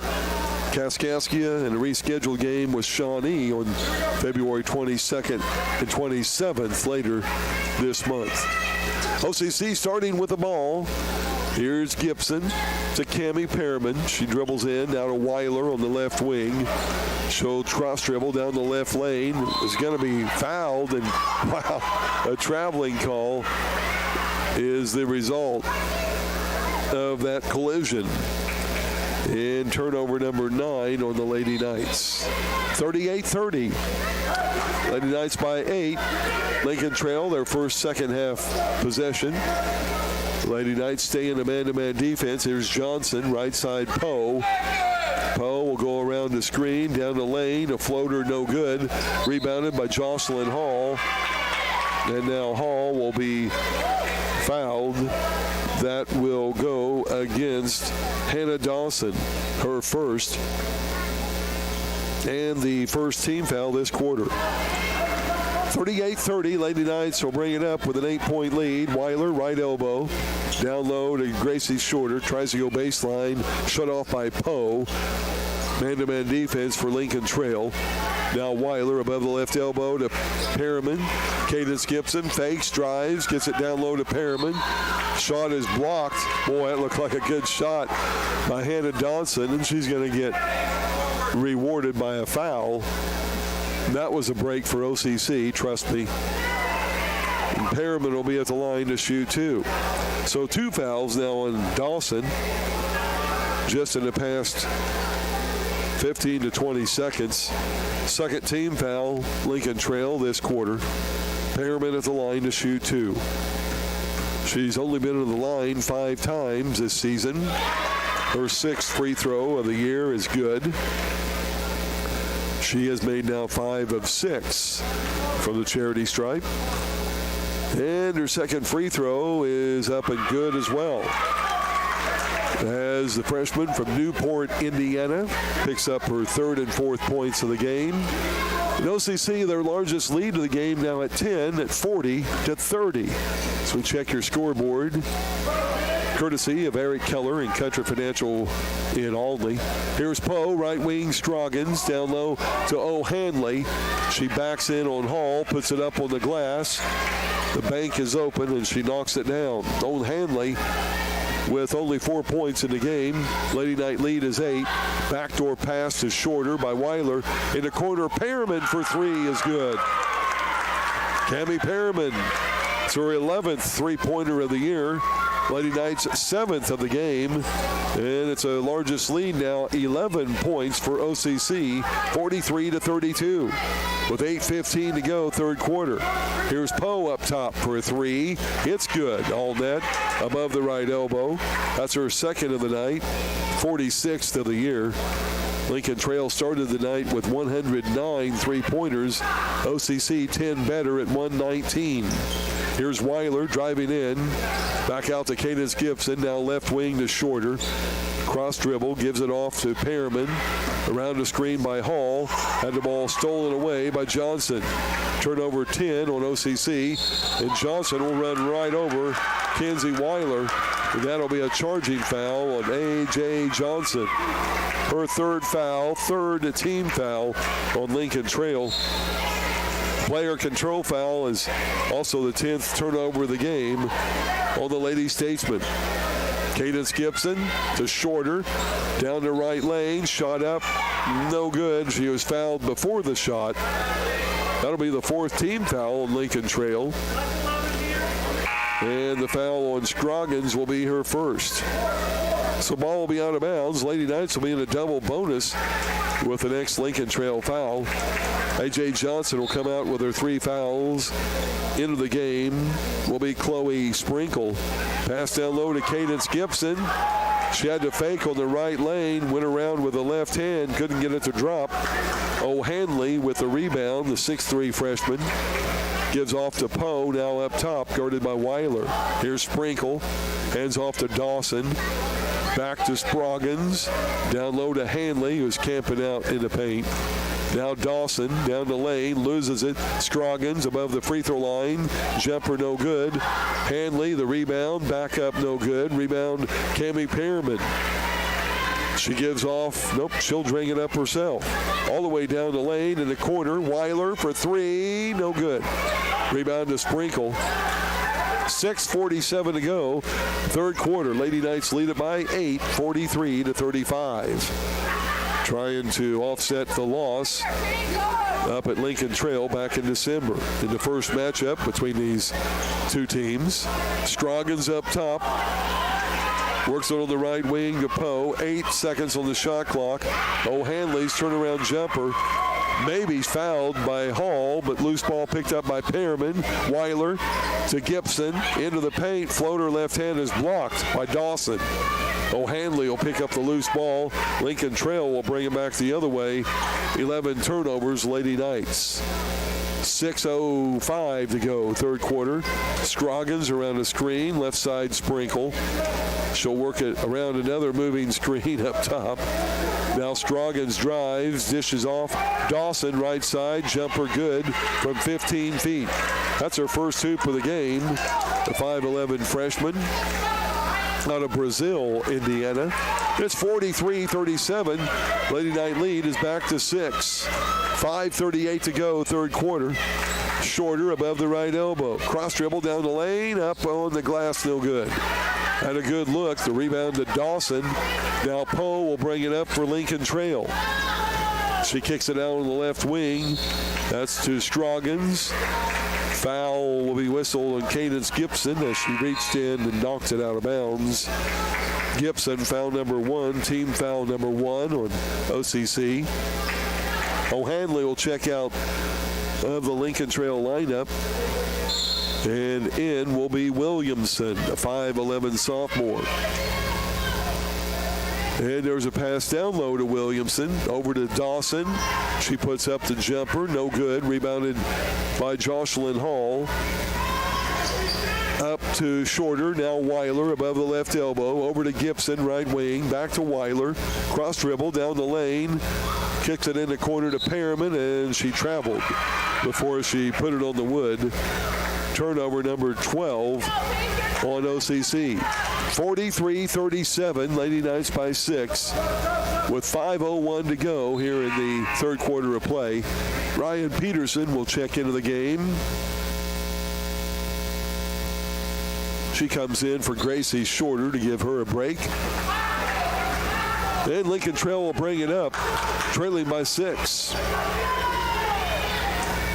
Kaskaskia and a rescheduled game with Shawnee on February 22nd and 27th later this month. OCC starting with the ball. Here's Gibson to Cammie Perriman. She dribbles in, now to Weiler on the left wing. She'll cross dribble down the left lane. Is going to be fouled, and wow, a traveling call is the result of that collision. And turnover number 9 on the Lady Knights. 38-30. Lady Knights by 8. Lincoln Trail, their first second half possession. Lady Knights stay in a man-to-man defense. Here's Johnson, right side Poe. Poe will go around the screen, down the lane. A floater, no good. Rebounded by Jocelyn Hall. And now Hall will be fouled. That will go against Hannah Dawson, her first, and the first team foul this quarter. 38-30, Lady Knights will bring it up with an 8-point lead. Weiler, right elbow, down low to Gracie Shorter, tries to go baseline, shut off by Poe. Man-to-man defense for Lincoln Trail. Now Weiler above the left elbow to Perriman. Cadence Gibson fakes, drives, gets it down low to Perriman. Shot is blocked. Boy, that looked like a good shot by Hannah Dawson, and she's going to get rewarded by a foul. That was a break for OCC, trust me. And Perriman will be at the line to shoot 2. So 2 fouls now on Dawson just in the past 15 to 20 seconds. Second team foul, Lincoln Trail this quarter. Perriman at the line to shoot 2. She's only been to the line 5 times this season. Her 6th free throw of the year is good. She has made now 5 of 6 from the charity stripe. And her second free throw is up and good as well. As the freshman from Newport, Indiana, picks up her 3rd and 4th points of the game. And OCC, their largest lead of the game now at 10 at 40-30. So we check your scoreboard, courtesy of Eric Keller and Country Financial in Aldley. Here's Poe, right wing, Scroggins, down low to O'Hanley. She backs in on Hall, puts it up on the glass. The bank is open, and she knocks it down. O'Hanley with only 4 points in the game. Lady Knight lead is 8. Backdoor pass to Shorter by Weiler. In the corner, Perriman for 3 is good. Cammie Perriman, it's her 11th three-pointer of the year. Lady Knights 7th of the game, and it's a largest lead now, 11 points for OCC, 43-32, with 8:15 to go, third quarter. Here's Poe up top for a 3. It's good, all net, above the right elbow. That's her 2nd of the night, 46th of the year. Lincoln Trail started the night with 109 three-pointers. OCC 10 better at 119. Here's Weiler driving in. Back out to Cadence Gibson. Now left wing to Shorter. Cross dribble. Gives it off to Perriman. Around the screen by Hall. Had the ball stolen away by Johnson. Turnover 10 on OCC. And Johnson will run right over Kenzie Weiler. And that'll be a charging foul on A.J. Johnson. Her 3rd foul, 3rd team foul on Lincoln Trail. Player control foul is also the 10th turnover of the game on the Lady Statesman. Cadence Gibson to Shorter, down the right lane, shot up, no good. She was fouled before the shot. That'll be the 4th team foul on Lincoln Trail. And the foul on Scroggins will be her 1st. So ball will be out of bounds. Lady Knights will be in a double bonus with the next Lincoln Trail foul. A.J. Johnson will come out with her 3 fouls. Into the game will be Chloe Sprinkle. Pass down low to Cadence Gibson. She had to fake on the right lane, went around with the left hand, couldn't get it to drop. O'Hanley with the rebound, the 6'3 freshman. Gives off to Poe, now up top, guarded by Weiler. Here's Sprinkle, hands off to Dawson. Back to Scroggins. Down low to Hanley, who's camping out in the paint. Now Dawson down the lane, loses it. Scroggins above the free throw line. Jumper no good. Hanley, the rebound. Back up no good. Rebound, Cammie Perriman. She gives off. Nope, she'll bring it up herself. All the way down the lane in the corner. Weiler for three. No good. Rebound to Sprinkle. 6:47 to go. Third quarter. Lady Knights lead it by 8, 43-35. Trying to offset the loss up at Lincoln Trail back in December. In the first matchup between these two teams. Scroggins up top. Works it on the right wing to Poe. 8 seconds on the shot clock. O'Hanley's turnaround jumper. Maybe fouled by Hall, but loose ball picked up by Perriman. Weiler to Gibson. Into the paint. Floater left hand is blocked by Dawson. O'Hanley will pick up the loose ball. Lincoln Trail will bring it back the other way. 11 turnovers, Lady Knights. 6:05 to go, third quarter. Scroggins around the screen, left side Sprinkle. She'll work it around another moving screen up top. Now Scroggins drives, dishes off. Dawson, right side, jumper good from 15 feet. That's her first hoop of the game. The 5'11 freshman out of Brazil, Indiana. It's 43-37. Lady Knight lead is back to 6. 5:38 to go, third quarter. Shorter above the right elbow. Cross dribble down the lane, up on the glass, no good. Had a good look. The rebound to Dawson. Now Poe will bring it up for Lincoln Trail. She kicks it out on the left wing. That's to Scroggins. Foul will be whistled on Cadence Gibson as she reached in and knocked it out of bounds. Gibson, foul number 1, team foul number 1 on OCC. O'Hanley will check out of the Lincoln Trail lineup. And in will be Williamson, a 5'11 sophomore. And there's a pass down low to Williamson. Over to Dawson. She puts up the jumper. No good. Rebounded by Jocelyn Hall. Up to Shorter. Now Weiler above the left elbow. Over to Gibson, right wing. Back to Weiler. Cross dribble down the lane. Kicks it in the corner to Perriman, and she traveled before she put it on the wood. Turnover number 12 on OCC. 43-37, Lady Knights by 6 with 5:01 to go here in the third quarter of play. Ryan Peterson will check into the game. She comes in for Gracie Shorter to give her a break. And Lincoln Trail will bring it up, trailing by 6.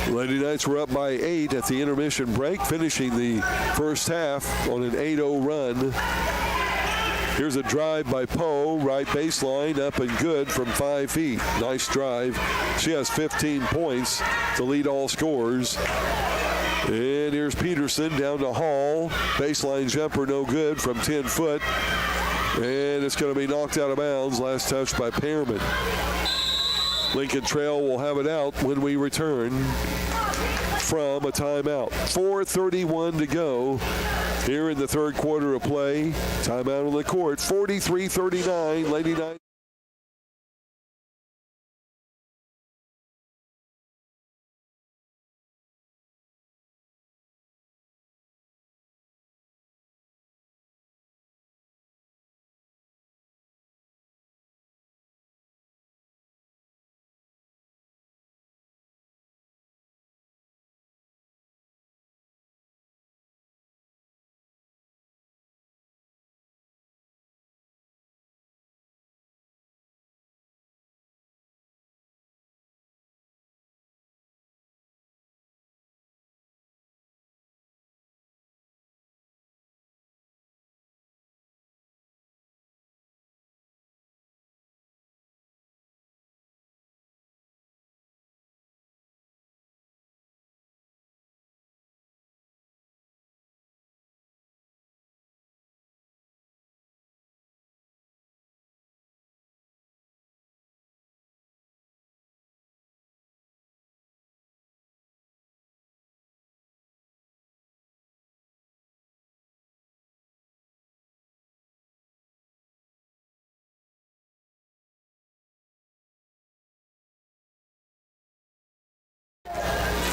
Lady Knights were up by 8 at the intermission break, finishing the first half on an 8-0 run. Here's a drive by Poe, right baseline, up and good from 5 feet. Nice drive. She has 15 points to lead all scorers. And here's Peterson down to Hall. Baseline jumper no good from 10 foot. And it's going to be knocked out of bounds. Last touch by Perriman. Lincoln Trail will have it out when we return from a timeout. 4:31 to go here in the third quarter of play. Timeout on the court. 43-39, Lady Knights.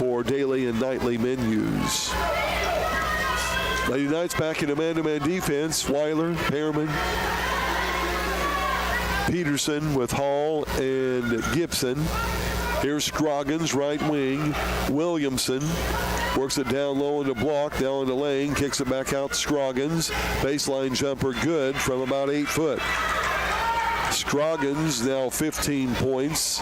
for daily and nightly menus. Lady Knights back in man-to-man defense. Weiler, Pearman, Peterson with Hall and Gibson. Here's Scroggins, right wing. Williamson works it down low in the block, down in the lane, kicks it back out to Scroggins. Baseline jumper good from about 8 foot. Scroggins now 15 points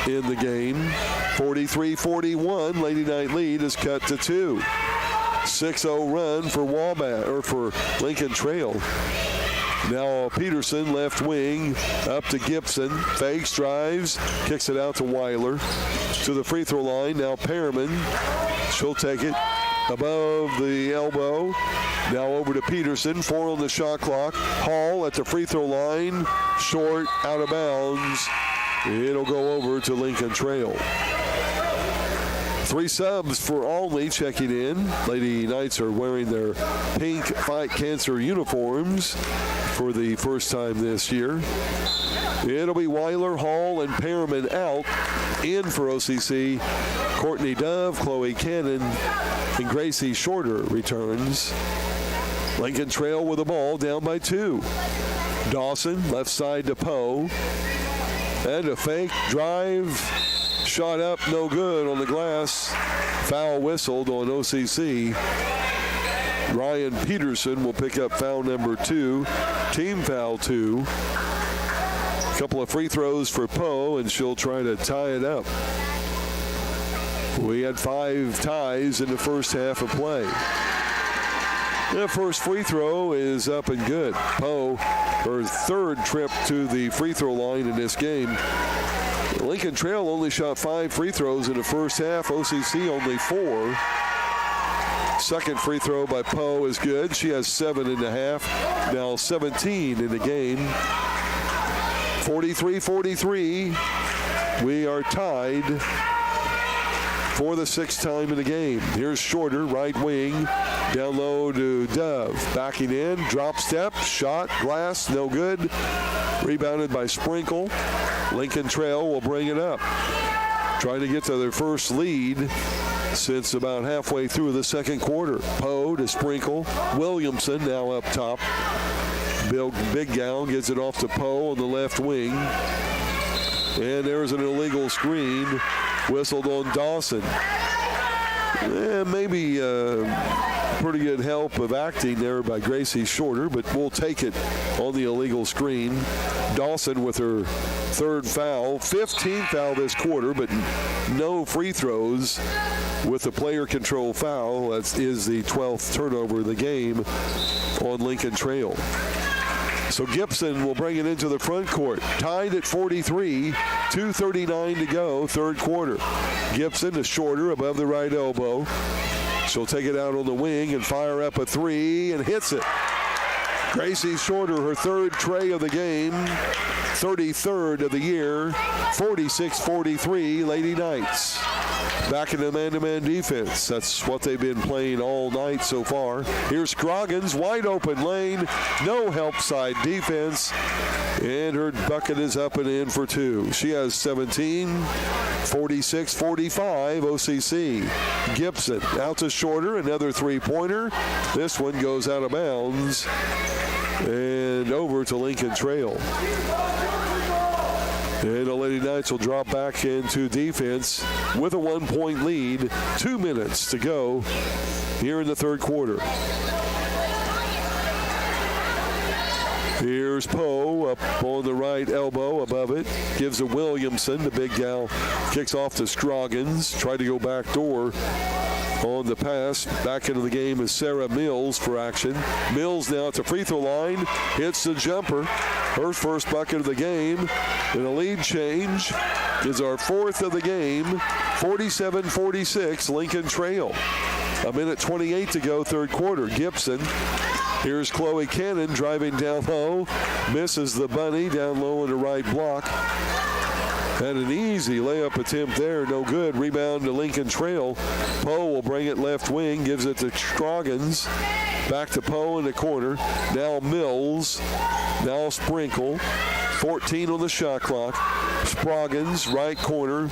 in the game. 43-41. Lady Knight lead is cut to 2. 6-0 run for Lincoln Trail. Now Peterson, left wing, up to Gibson. Fakes, drives, kicks it out to Weiler. To the free throw line, now Pearman. She'll take it above the elbow. Now over to Peterson, 4 on the shot clock. Hall at the free throw line, short, out of bounds. It'll go over to Lincoln Trail. 3 subs for Olney checking in. Lady Knights are wearing their pink Fight Cancer uniforms for the first time this year. It'll be Weiler, Hall, and Pearman out. In for OCC, Courtney Dove, Chloe Cannon, and Gracie Shorter returns. Lincoln Trail with the ball, down by 2. Dawson, left side to Poe. And a fake drive. Shot up, no good on the glass. Foul whistled on OCC. Ryan Peterson will pick up foul number 2. Team foul 2. Couple of free throws for Poe, and she'll try to tie it up. We had 5 ties in the first half of play. The first free throw is up and good. Poe, her 3rd trip to the free throw line in this game. Lincoln Trail only shot 5 free throws in the first half. OCC only 4. Second free throw by Poe is good. She has 7 in the half. Now 17 in the game. 43-43. We are tied for the 6th time in the game. Here's Shorter, right wing. Down low to Dove. Backing in, drop step, shot, glass, no good. Rebounded by Sprinkle. Lincoln Trail will bring it up. Trying to get to their first lead since about halfway through the second quarter. Poe to Sprinkle. Williamson now up top. Big Gal gets it off to Poe on the left wing. And there's an illegal screen whistled on Dawson. Maybe pretty good help of acting there by Gracie Shorter, but we'll take it on the illegal screen. Dawson with her 3rd foul, 15th foul this quarter, but no free throws with the player control foul. That is the 12th turnover of the game on Lincoln Trail. So Gibson will bring it into the front court. Tied at 43, 2:39 to go, 3rd quarter. Gibson to Shorter above the right elbow. She'll take it out on the wing and fire up a 3 and hits it. Gracie Shorter, her 3rd tray of the game, 33rd of the year, 46-43 Lady Knights. Back in the man-to-man defense. That's what they've been playing all night so far. Here's Scroggins, wide open lane, no help side defense, and her bucket is up and in for 2. She has 17, 46-45 OCC. Gibson out to Shorter, another 3-pointer. This one goes out of bounds and over to Lincoln Trail. And the Lady Knights will drop back into defense with a 1-point lead. 2 minutes to go here in the 3rd quarter. Here's Poe up on the right elbow above it. Gives to Williamson. The big gal kicks off to Scroggins. Tried to go back door on the pass. Back into the game is Sarah Mills for action. Mills now at the free throw line. Hits the jumper. Her first bucket of the game. And a lead change is our 4th of the game. 47-46 Lincoln Trail. A minute 28 to go, 3rd quarter. Gibson. Here's Chloe Cannon driving down low. Misses the bunny down low in the right block. And an easy layup attempt there, no good. Rebound to Lincoln Trail. Poe will bring it left wing, gives it to Scroggins. Back to Poe in the corner. Now Mills. Now Sprinkle. 14 on the shot clock. Scroggins, right corner.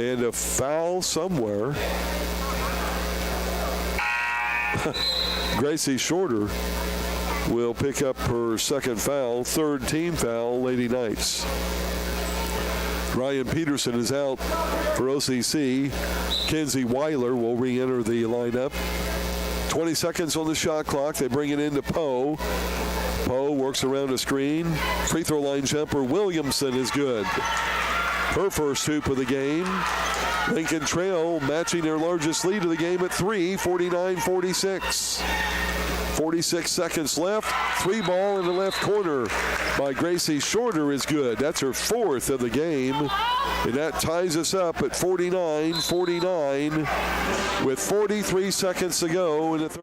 And a foul somewhere. Gracie Shorter will pick up her second foul, third team foul, Lady Knights. Ryan Peterson is out for OCC. Kenzie Weiler will re-enter the lineup. 20 seconds on the shot clock. They bring it into Poe. Poe works around a screen. Free throw line jumper Williamson is good. Her first hoop of the game. Lincoln Trail matching their largest lead of the game at 3, 49-46. 46 seconds left. Three ball in the left corner by Gracie Shorter is good. That's her fourth of the game. And that ties us up at 49-49 with 43 seconds to go in the third.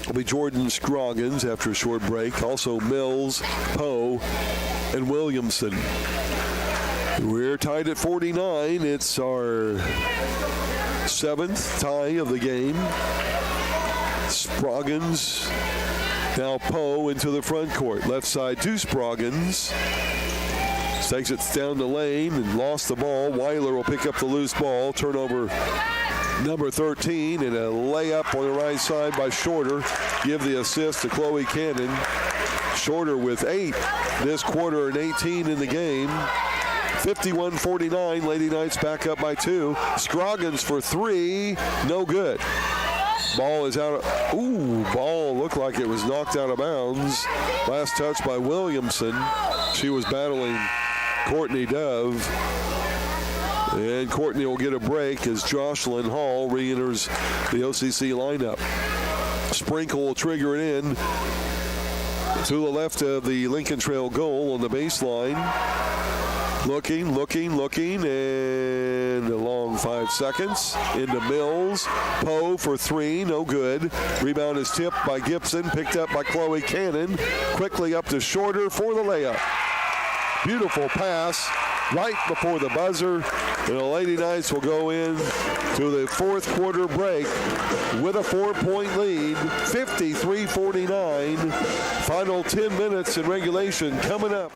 Will be Jordan Scroggins after a short break. Also Mills, Poe, and Williamson. We're tied at 49. It's our seventh tie of the game. Scroggins, now Poe into the front court. Left side to Scroggins. Takes it down the lane and lost the ball. Weiler will pick up the loose ball. Turnover number 13, and a layup on the right side by Shorter. Give the assist to Chloe Cannon. Shorter with 8 this quarter and 18 in the game. 51-49, Lady Knights back up by 2. Scroggins for 3, no good. Ball is out. Ball looked like it was knocked out of bounds. Last touch by Williamson. She was battling Courtney Dove. And Courtney will get a break as Jocelyn Hall re-enters the OCC lineup. Sprinkle will trigger it in to the left of the Lincoln Trail goal on the baseline. Looking, and a long 5 seconds into Mills. Poe for 3, no good. Rebound is tipped by Gibson, picked up by Chloe Cannon. Quickly up to Shorter for the layup. Beautiful pass right before the buzzer. And the Lady Knights will go in to the fourth quarter break with a 4-point lead, 53-49. Final 10 minutes in regulation coming up.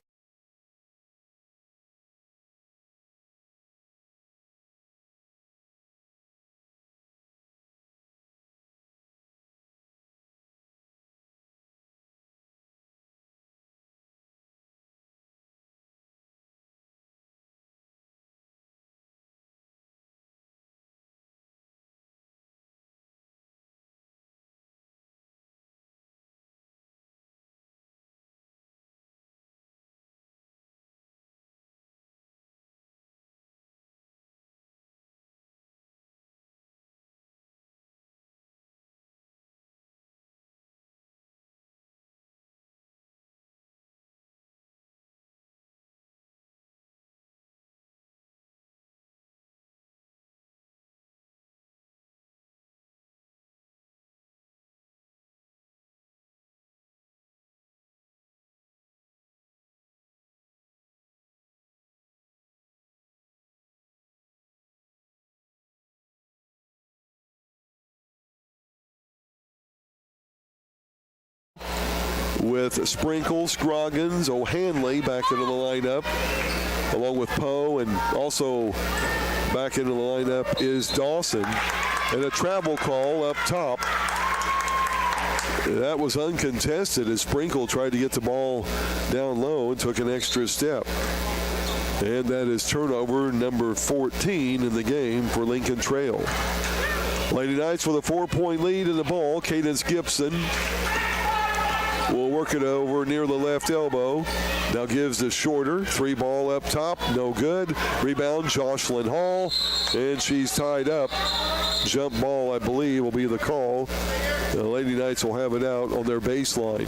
With Sprinkle, Scroggins, O'Hanley back into the lineup, along with Poe, and also back into the lineup is Dawson. And a travel call up top That was uncontested as Sprinkle tried to get the ball down low and took an extra step. And that is turnover number 14 in the game for Lincoln Trail. Lady Knights with a 4-point lead in the ball. Cadence Gibson will work it over near the left elbow. Now gives to Shorter. 3 ball up top. No good. Rebound, Jocelyn Hall. And she's tied up. Jump ball, I believe, will be the call. The Lady Knights will have it out on their baseline.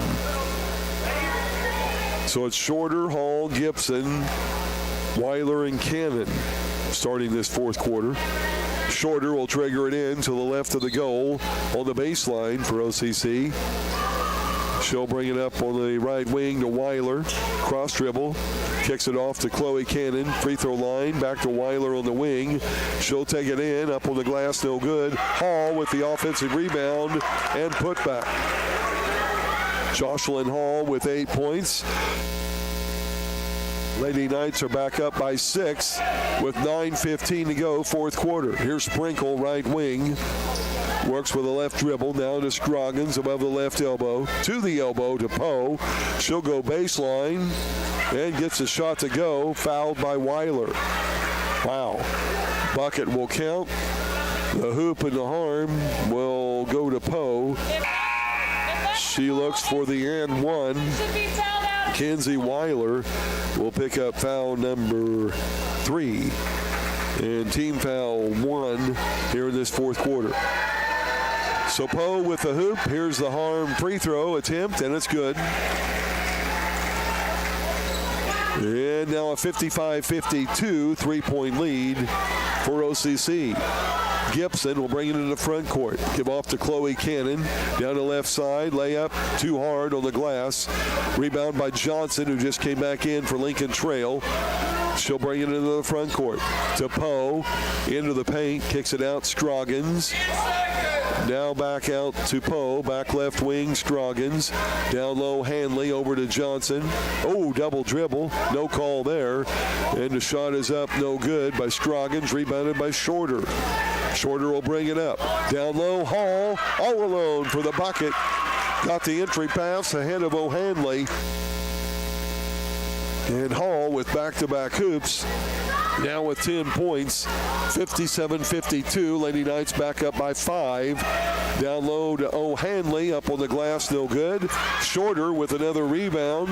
So it's Shorter, Hall, Gibson, Weiler, and Cannon starting this fourth quarter. Shorter will trigger it in to the left of the goal on the baseline for OCC. She'll bring it up on the right wing to Weiler. Cross dribble. Kicks it off to Chloe Cannon. Free throw line. Back to Weiler on the wing. She'll take it in. Up on the glass. No good. Hall with the offensive rebound and putback. Jocelyn Hall with 8 points. Lady Knights are back up by 6 with 9:15 to go, fourth quarter. Here's Sprinkle, right wing. Works with a left dribble. Now to Scroggins above the left elbow. To the elbow to Poe. She'll go baseline and gets a shot to go. Fouled by Weiler. Wow. Bucket will count. The hoop and the harm will go to Poe. She looks for the and one. Kenzie Weiler will pick up foul number 3. And team foul 1 here in this fourth quarter. So Poe with the hoop. Here's the harm free throw attempt, and it's good. And now a 55-52 3-point lead for OCC. Gibson will bring it into the front court. Give off to Chloe Cannon. Down the left side. Layup too hard on the glass. Rebound by Johnson, who just came back in for Lincoln Trail. She'll bring it into the front court. To Poe. Into the paint. Kicks it out. Scroggins. Now back out to Poe. Back left wing, Scroggins. Down low, Hanley over to Johnson. Oh, double dribble. No call there. And the shot is up, no good by Scroggins. Rebounded by Shorter. Shorter will bring it up. Down low, Hall. All alone for the bucket. Got the entry pass ahead of O'Hanley. And Hall with back-to-back hoops. Now with 10 points, 57-52. Lady Knights back up by 5. Down low to O'Hanley. Up on the glass, no good. Shorter with another rebound.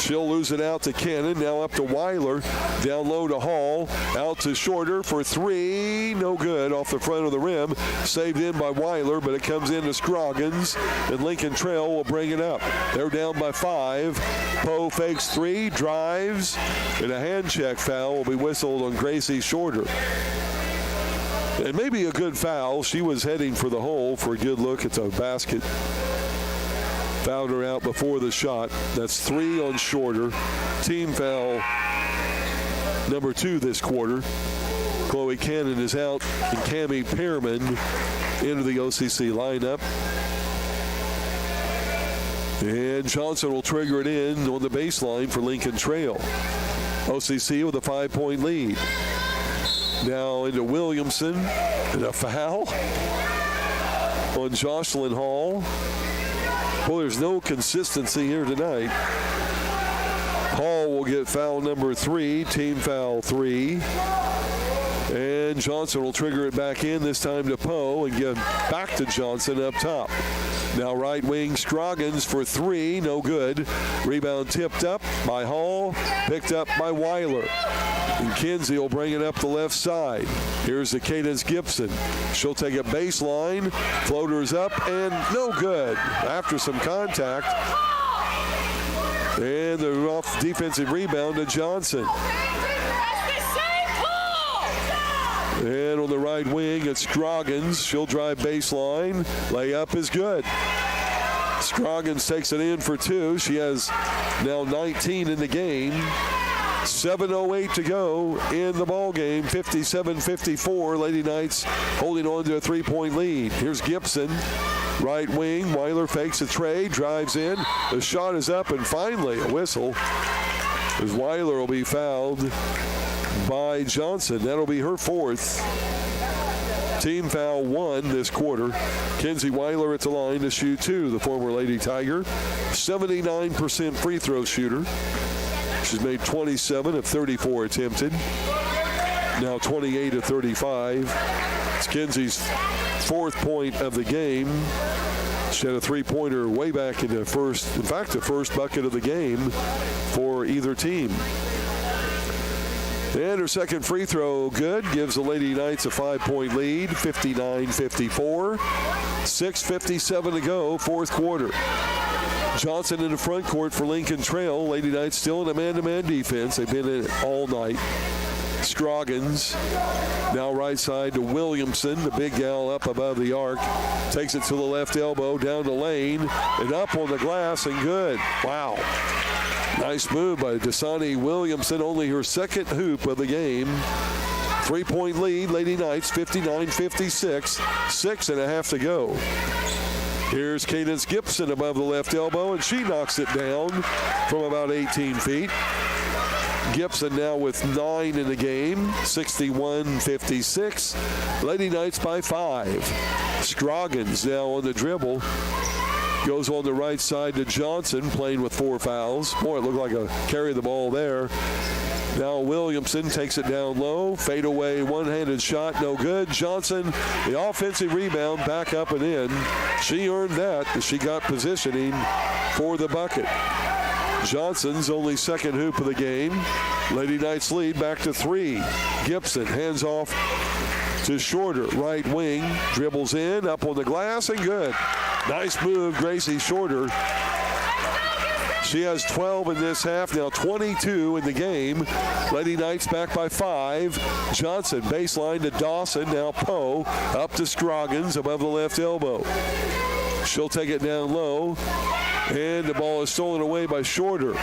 She'll lose it out to Cannon. Now up to Weiler. Down low to Hall. Out to Shorter for 3. No good off the front of the rim. Saved in by Weiler, but it comes in to Scroggins. And Lincoln Trail will bring it up. They're down by 5. Poe fakes 3, drives, and a hand check foul will be whistled on Gracie Shorter. And maybe a good foul. She was heading for the hole for a good look at the basket. Fouled her out before the shot. That's 3 on Shorter. Team foul number 2 this quarter. Chloe Cannon is out, and Cammie Pearman into the OCC lineup. And Johnson will trigger it in on the baseline for Lincoln Trail. OCC with a 5-point lead. Now into Williamson, and a foul on Jocelyn Hall. Well, there's no consistency here tonight. Hall will get foul number 3, team foul 3. And Johnson will trigger it back in, this time to Poe, and give back to Johnson up top. Now right wing Scroggins for 3, no good. Rebound tipped up by Hall, picked up by Weiler. And Kinsey will bring it up the left side. Here's the Cadence Gibson. She'll take a baseline, floaters up, and no good after some contact. And the off defensive rebound to Johnson. And on the right wing, it's Scroggins. She'll drive baseline. Layup is good. Scroggins takes it in for 2. She has now 19 in the game. 7:08 to go in the ball game. 57-54. Lady Knights holding on to a 3-point lead. Here's Gibson. Right wing. Weiler fakes a tray, drives in. The shot is up, and finally a whistle, as Weiler will be fouled by Johnson. That'll be her 4th. Team foul 1 this quarter. Kenzie Weiler at the line to shoot 2. The former Lady Tiger, 79% free throw shooter. She's made 27 of 34 attempted. Now 28 of 35. It's Kenzie's 4th point of the game. She had a 3-pointer way back in the first, in fact, the first bucket of the game for either team. And her second free throw good, gives the Lady Knights a 5-point lead, 59-54. 6:57 to go, 4th quarter. Johnson in the front court for Lincoln Trail. Lady Knights still in a man-to-man defense. They've been in it all night. Scroggins now right side to Williamson, the big gal up above the arc. Takes it to the left elbow, down the lane, and up on the glass, and good. Wow. Nice move by Dasani Williamson, only her second hoop of the game. 3-point lead, Lady Knights, 59-56, 6.5 to go. Here's Cadence Gibson above the left elbow, and she knocks it down from about 18 feet. Gibson now with 9 in the game, 61-56. Lady Knights by 5. Scroggins now on the dribble. Goes on the right side to Johnson, playing with 4 fouls. Boy, it looked like a carry the ball there. Now Williamson takes it down low. Fade away, one-handed shot, no good. Johnson, the offensive rebound, back up and in. She earned that as she got positioning for the bucket. Johnson's only second hoop of the game. Lady Knights lead back to 3. Gibson hands off to Shorter, right wing, dribbles in, up on the glass, and good. Nice move, Gracie Shorter. She has 12 in this half, now 22 in the game. Lady Knights back by 5. Johnson baseline to Dawson, now Poe, up to Scroggins above the left elbow. She'll take it down low, and the ball is stolen away by Shorter.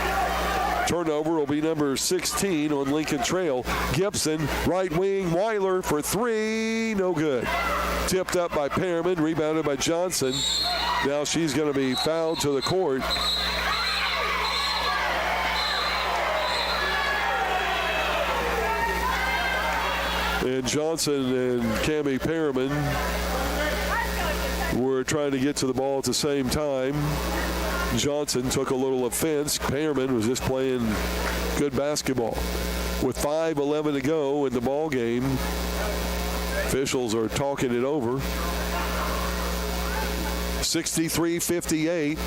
Turnover will be number 16 on Lincoln Trail. Gibson, right wing, Weiler for 3, no good. Tipped up by Pearman, rebounded by Johnson. Now she's going to be fouled to the court. And Johnson and Cammie Pearman were trying to get to the ball at the same time. Johnson took a little offense. Pearman was just playing good basketball. With 5:11 to go in the ball game, officials are talking it over. 63-58.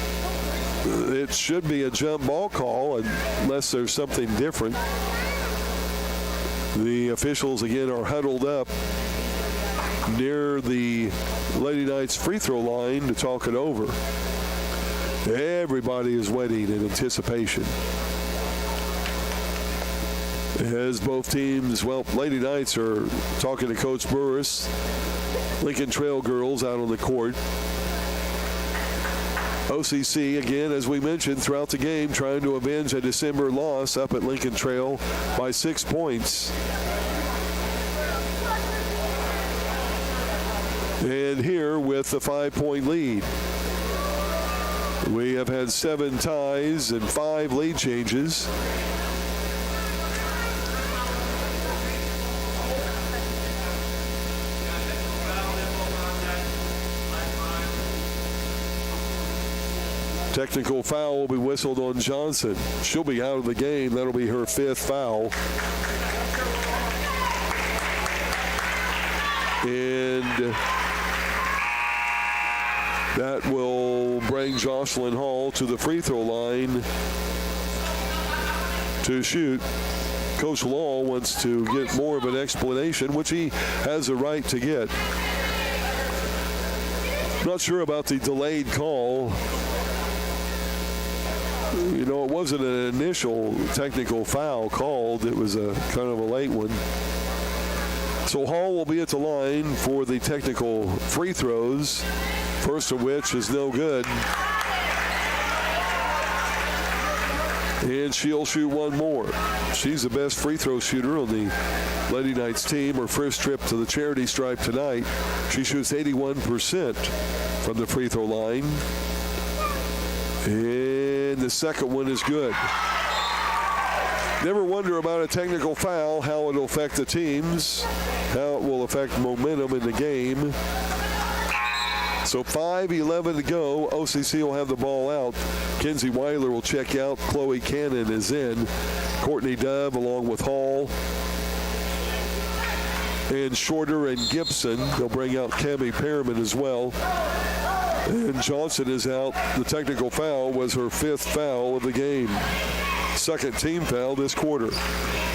It should be a jump ball call unless there's something different. The officials again are huddled up near the Lady Knights free throw line to talk it over. Everybody is waiting in anticipation. As both teams, well, Lady Knights are talking to Coach Burris. Lincoln Trail girls out on the court. OCC, again, as we mentioned, throughout the game, trying to avenge a December loss up at Lincoln Trail by 6 points. And here with the 5-point lead. We have had 7 ties and 5 lead changes. Technical foul will be whistled on Johnson. She'll be out of the game. That'll be her 5th foul. And that will bring Jocelyn Hall to the free throw line to shoot. Coach Law wants to get more of an explanation, which he has a right to get. Not sure about the delayed call. You know, it wasn't an initial technical foul called. It was a kind of a late one. So Hall will be at the line for the technical free throws, first of which is no good. And she'll shoot one more. She's the best free throw shooter on the Lady Knights team. Her first trip to the charity stripe tonight. She shoots 81% from the free throw line. And the second one is good. Never wonder about a technical foul, how it'll affect the teams, how it will affect momentum in the game. So 5:11 to go. OCC will have the ball out. Kenzie Weiler will check out. Chloe Cannon is in. Courtney Dove along with Hall and Shorter and Gibson. They'll bring out Cammie Perriman as well. And Johnson is out. The technical foul was her 5th foul of the game. Second team foul this quarter.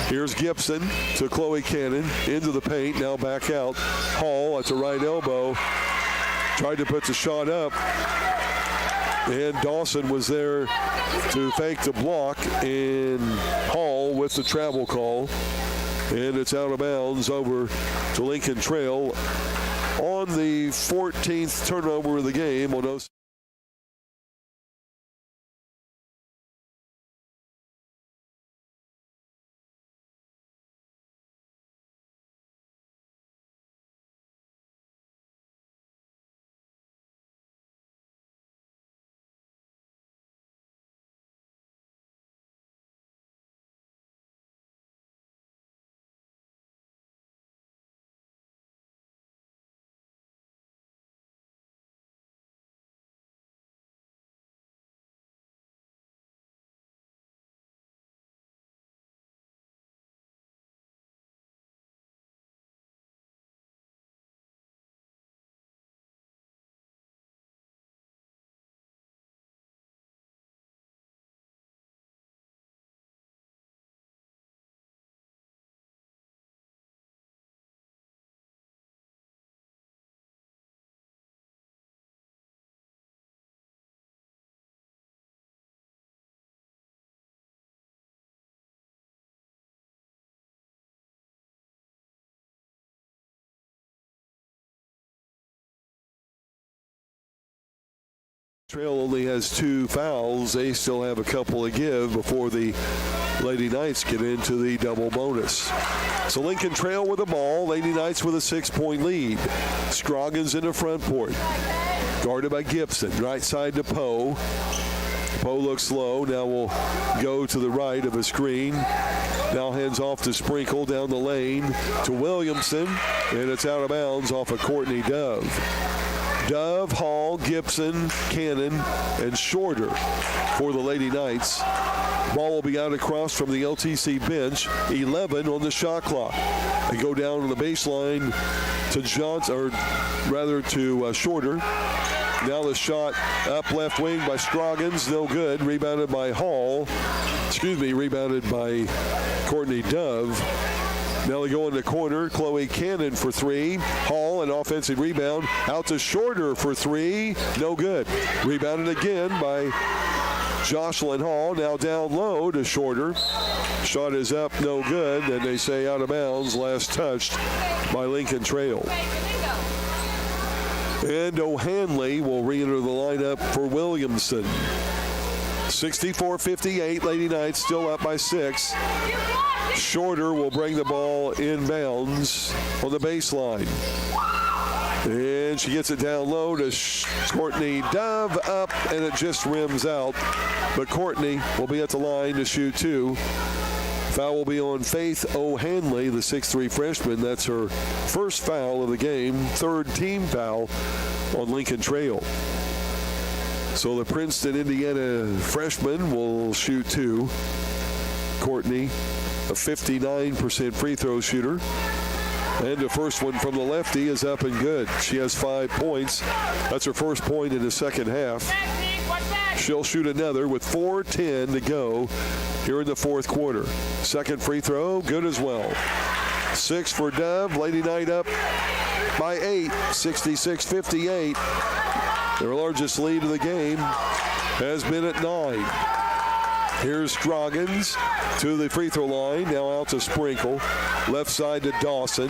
Here's Gibson to Chloe Cannon into the paint. Now back out. Hall at the right elbow. Tried to put the shot up, and Dawson was there to fake the block, and Hall with the travel call, and it's out of bounds over to Lincoln Trail on the 14th turnover of the game on OCC. Trail only has 2 fouls. They still have a couple to give before the Lady Knights get into the double bonus. So Lincoln Trail with the ball. Lady Knights with a 6-point lead. Scroggins in the front court. Guarded by Gibson. Right side to Poe. Poe looks low. Now will go to the right of a screen. Now hands off to Sprinkle down the lane to Williamson. And it's out of bounds off of Courtney Dove. Dove, Hall, Gibson, Cannon, and Shorter for the Lady Knights. Ball will be out across from the LTC bench. 11 on the shot clock. They go down on the baseline to Johnson, or rather to Shorter. Now the shot up left wing by Scroggins, no good. Rebounded by Hall. Rebounded by Courtney Dove. Now they go in the corner. Chloe Cannon for 3. Hall, an offensive rebound. Out to Shorter for 3. No good. Rebounded again by Jocelyn Hall. Now down low to Shorter. Shot is up, no good. And they say out of bounds. Last touched by Lincoln Trail. And O'Hanley will re-enter the lineup for Williamson. 64-58. Lady Knights still up by 6. Shorter will bring the ball inbounds on the baseline. And she gets it down low to Courtney Dove up, and it just rims out. But Courtney will be at the line to shoot 2. Foul will be on Faith O'Hanley, the 6'3 freshman. That's her first foul of the game, 3rd team foul on Lincoln Trail. So the Princeton, Indiana freshman will shoot 2. Courtney, a 59% free throw shooter. And the first one from the lefty is up and good. She has 5 points. That's her first point in the second half. She'll shoot another with 4:10 to go here in the 4th quarter. Second free throw, good as well. 6 for Dove. Lady Knight up by 8, 66-58. Their largest lead of the game has been at 9. Here's Scroggins to the free throw line. Now out to Sprinkle. Left side to Dawson.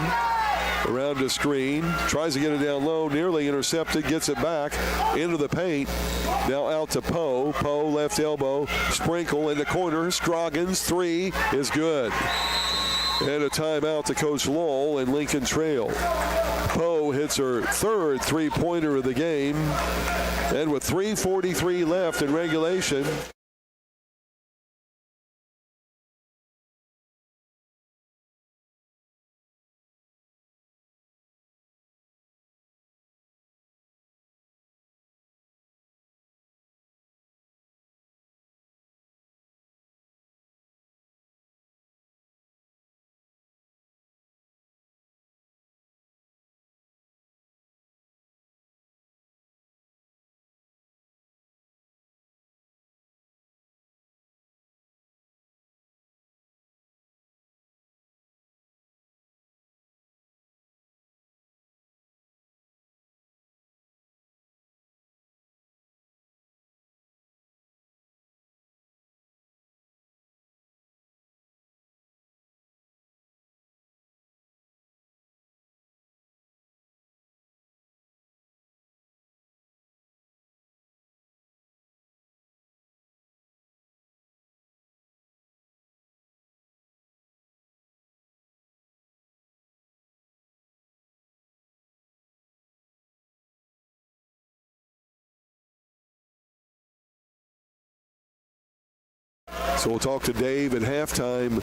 Around the screen. Tries to get it down low. Nearly intercepted. Gets it back into the paint. Now out to Poe. Poe left elbow. Sprinkle in the corner. Scroggins 3 is good. And a timeout to Coach Lowell and Lincoln Trail. Poe hits her 3rd three-pointer of the game. And with 3:43 left in regulation, So we'll talk to Dave at halftime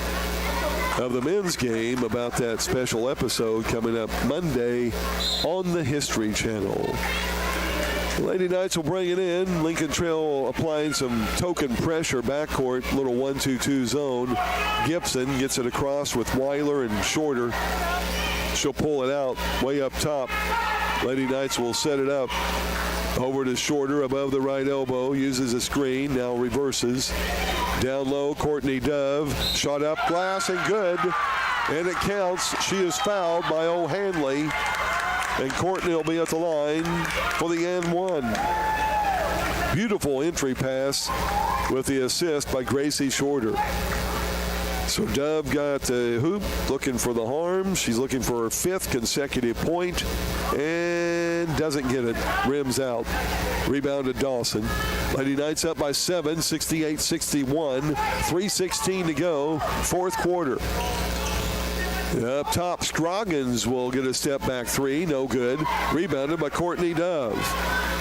of the men's game about that special episode coming up Monday on the History Channel. Lady Knights will bring it in. Lincoln Trail applying some token pressure backcourt, little 1-2-2 zone. Gibson gets it across with Weiler and Shorter. She'll pull it out way up top. Lady Knights will set it up. Over to Shorter above the right elbow. Uses a screen. Now reverses. Down low, Courtney Dove. Shot up, glass, and good. And it counts. She is fouled by O'Hanley. And Courtney will be at the line for the and one. Beautiful entry pass with the assist by Gracie Shorter. So Dove got the hoop, looking for the harm. She's looking for her 5th consecutive point and doesn't get it. Rims out. Rebounded Dawson. Lady Knights up by 7, 68-61. 3:16 to go, 4th quarter. Up top, Scroggins will get a step back 3, no good. Rebounded by Courtney Dove.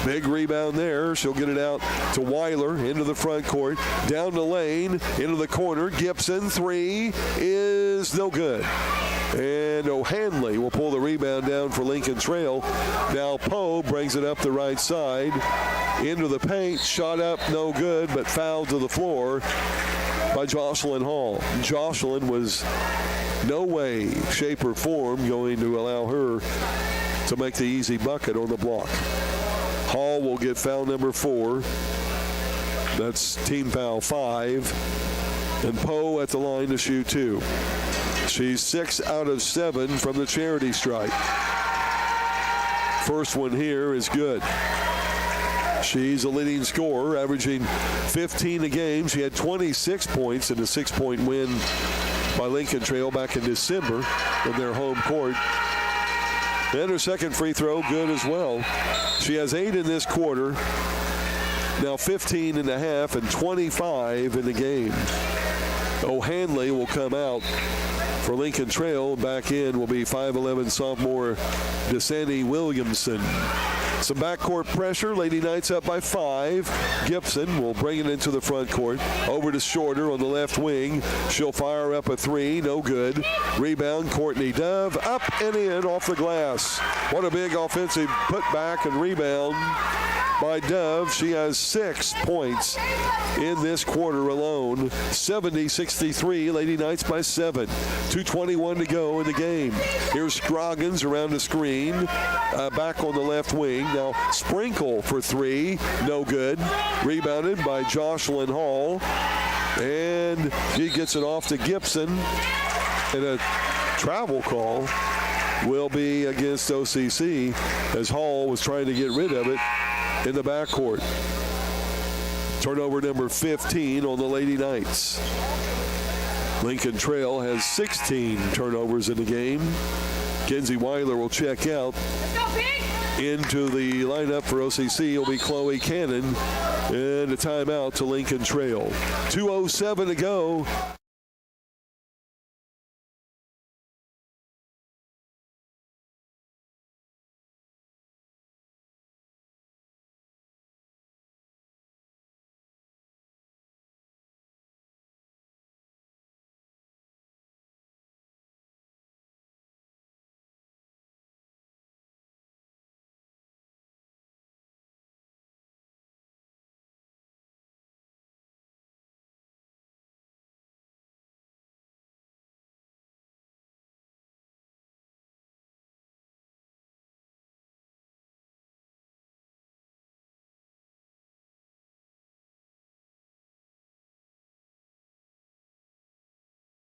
Big rebound there. She'll get it out to Weiler into the front court. Down the lane, into the corner. Gibson, 3 is no good. And O'Hanley will pull the rebound down for Lincoln Trail. Now Poe brings it up the right side. Into the paint, shot up, no good, but fouled to the floor by Jocelyn Hall. Jocelyn was no way, shape, or form going to allow her to make the easy bucket on the block. Hall will get foul number 4. That's team foul 5. And Poe at the line to shoot 2. She's 6 out of 7 from the charity stripe. First one here is good. She's a leading scorer, averaging 15 a game. She had 26 points in a 6-point win by Lincoln Trail back in December in their home court. And her second free throw, good as well. She has 8 in this quarter, now 15 and a half and 25 in the game. O'Hanley will come out for Lincoln Trail. Back in will be 5'11" sophomore Desani Williamson. Some backcourt pressure. Lady Knights up by 5. Gibson will bring it into the front court. Over to Shorter on the left wing. She'll fire up a 3. No good. Rebound, Courtney Dove. Up and in off the glass. What a big offensive putback and rebound by Dove. She has 6 points in this quarter alone. 70-63. Lady Knights by 7. 2:21 to go in the game. Here's Scroggins around the screen. Back on the left wing. Now Sprinkle for 3. No good. Rebounded by Jocelyn Hall. And she gets it off to Gibson. And a travel call will be against OCC as Hall was trying to get rid of it in the backcourt. Turnover number 15 on the Lady Knights. Lincoln Trail has 16 turnovers in the game. Kenzie Weiler will check out. Into the lineup for OCC will be Chloe Cannon. And a timeout to Lincoln Trail. 2:07 to go.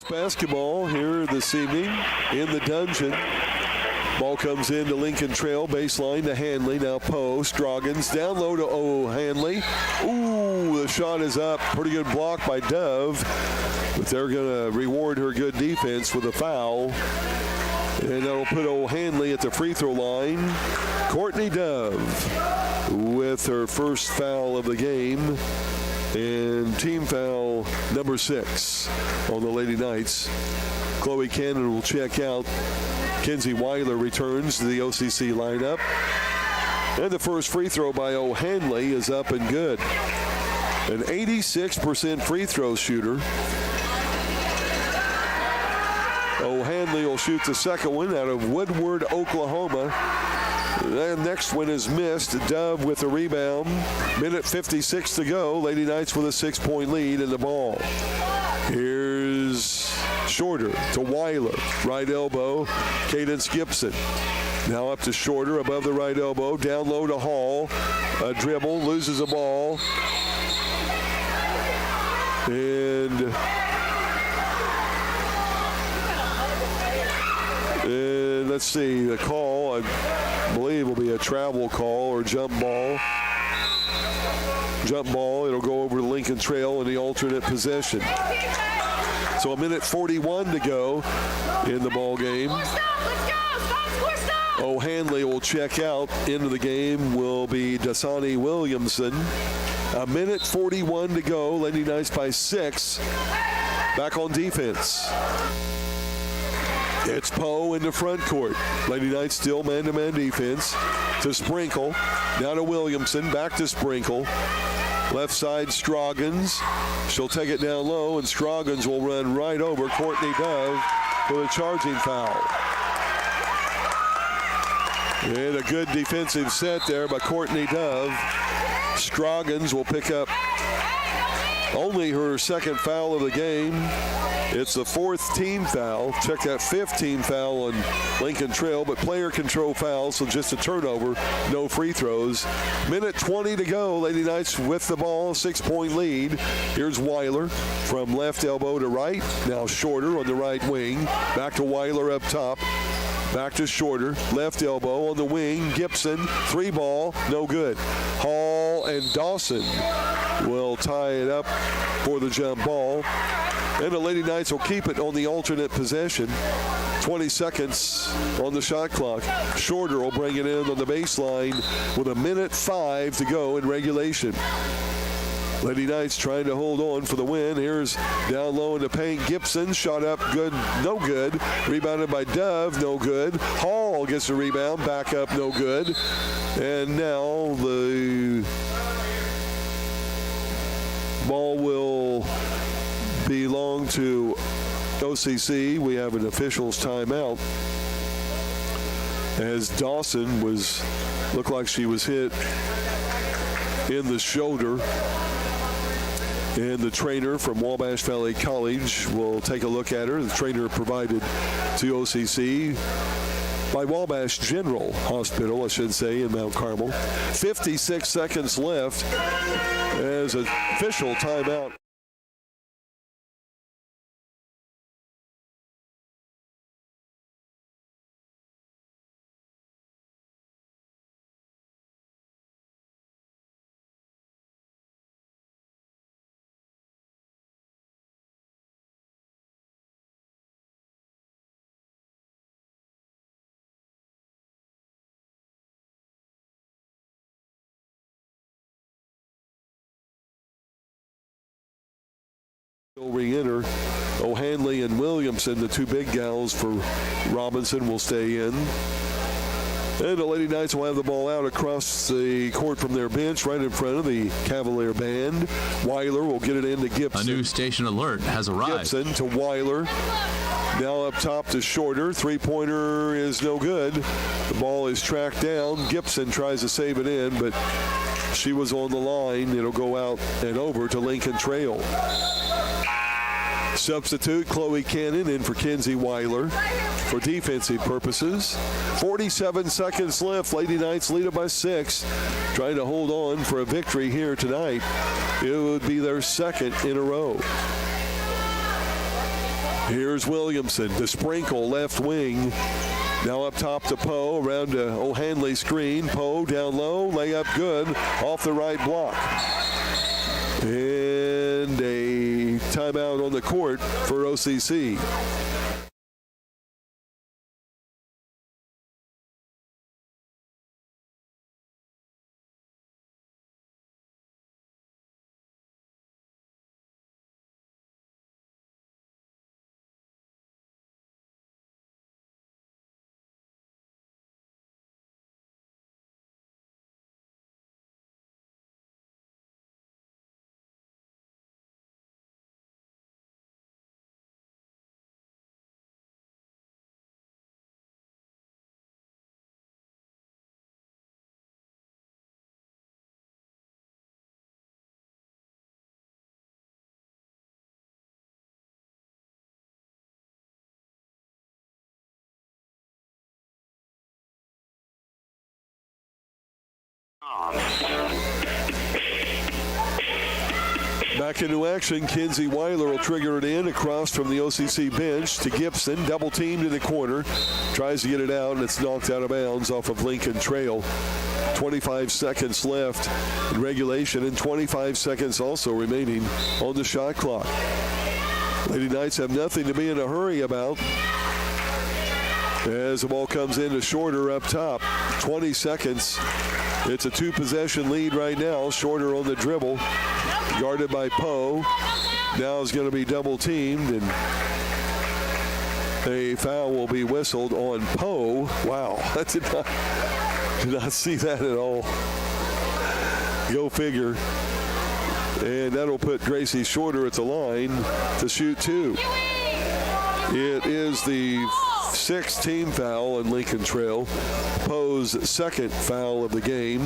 Basketball here this evening in the dungeon. Ball comes into Lincoln Trail, baseline to Hanley. Now Poe, Scroggins, down low to O'Hanley. Ooh, the shot is up. Pretty good block by Dove. But they're going to reward her good defense with a foul. And that'll put O'Hanley at the free throw line. Courtney Dove with her first foul of the game. And team foul number 6 on the Lady Knights. Chloe Cannon will check out. Kenzie Weiler returns to the OCC lineup. And the first free throw by O'Hanley is up and good. an 86% free throw shooter. O'Hanley will shoot the second one out of Woodward, Oklahoma. The next one is missed. Dove with the rebound. Minute 56 to go. Lady Knights with a 6-point lead in the ball. Here's Shorter to Weiler. Right elbow. Cadence Gibson. Now up to Shorter above the right elbow. Down low to Hall. A dribble. Loses a ball. And let's see, the call, I believe, will be a travel call or jump ball. Jump ball, it'll go over the Lincoln Trail in the alternate possession. So a minute 41 to go in the ball game. O'Hanley will check out. Into the game will be Dasani Williamson. A minute 41 to go. Lady Knights by 6. Back on defense. It's Poe in the front court. Lady Knights still man-to-man defense. To Sprinkle. Now to Williamson. Back to Sprinkle. Left side, Stroggins. She'll take it down low, and Stroggins will run right over Courtney Dove for a charging foul. And a good defensive set there by Courtney Dove. Stroggins will pick up only her second foul of the game. It's the 4th team foul. Check that 5th team foul on Lincoln Trail, but player control foul, so just a turnover, no free throws. Minute 20 to go. Lady Knights with the ball, 6-point lead. Here's Weiler from left elbow to right. Now Shorter on the right wing. Back to Weiler up top. Back to Shorter, left elbow on the wing. Gibson, 3-ball, no good. Hall and Dawson will tie it up for the jump ball. And the Lady Knights will keep it on the alternate possession. 20 seconds on the shot clock. Shorter will bring it in on the baseline with a minute 5 to go in regulation. Lady Knights trying to hold on for the win. Here's down low in the paint. Gibson shot up good, no good. Rebounded by Dove, no good. Hall gets the rebound, back up, no good. And now the ball will belong to OCC. We have an official's timeout as Dawson looked like she was hit in the shoulder. And the trainer from Wabash Valley College will take a look at her. The trainer provided to OCC by Wabash General Hospital, I should say, in Mount Carmel. 56 seconds left as an official timeout. Will re-enter. O'Hanley and Williamson, the two big gals for Robinson, will stay in. And the Lady Knights will have the ball out across the court from their bench right in front of the Cavalier band. Weiler will get it into Gibson. A new station alert has arrived. Gibson to Weiler. Now up top to Shorter. Three-pointer is no good. The ball is tracked down. Gibson tries to save it in, but she was on the line. It'll go out and over to Lincoln Trail. Substitute Chloe Cannon in for Kenzie Weiler for defensive purposes. 47 seconds left. Lady Knights lead it by 6. Trying to hold on for a victory here tonight. It would be their second in a row. Here's Williamson to Sprinkle, left wing. Now up top to Poe, around to O'Hanley screen. Poe down low, layup good, off the right block. And a timeout on the court for OCC. Back into action, Kinsey Weiler will trigger it in across from the OCC bench to Gibson. Double teamed in the corner. Tries to get it out, and it's knocked out of bounds off of Lincoln Trail. 25 seconds left in regulation, and 25 seconds also remaining on the shot clock. Lady Knights have nothing to be in a hurry about as the ball comes in to Shorter up top. 20 seconds. It's a two-possession lead right now. Shorter on the dribble, guarded by Poe. Now is going to be double-teamed, and a foul will be whistled on Poe. Wow, I did not see that at all. Go figure. And that'll put Gracie Shorter at the line to shoot two. It is the sixth team foul on Lincoln Trail. Poe's second foul of the game.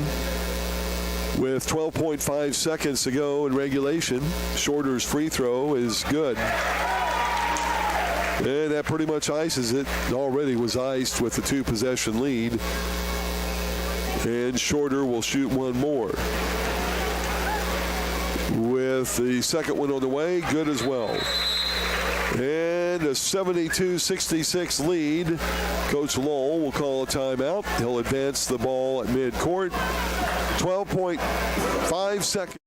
With 12.5 seconds to go in regulation, Shorter's free throw is good. And that pretty much ices it. Already was iced with the two-possession lead. And Shorter will shoot one more. With the second one on the way, good as well. And a 72-66 lead. Coach Lowell will call a timeout. He'll advance the ball at midcourt. 12.5 seconds.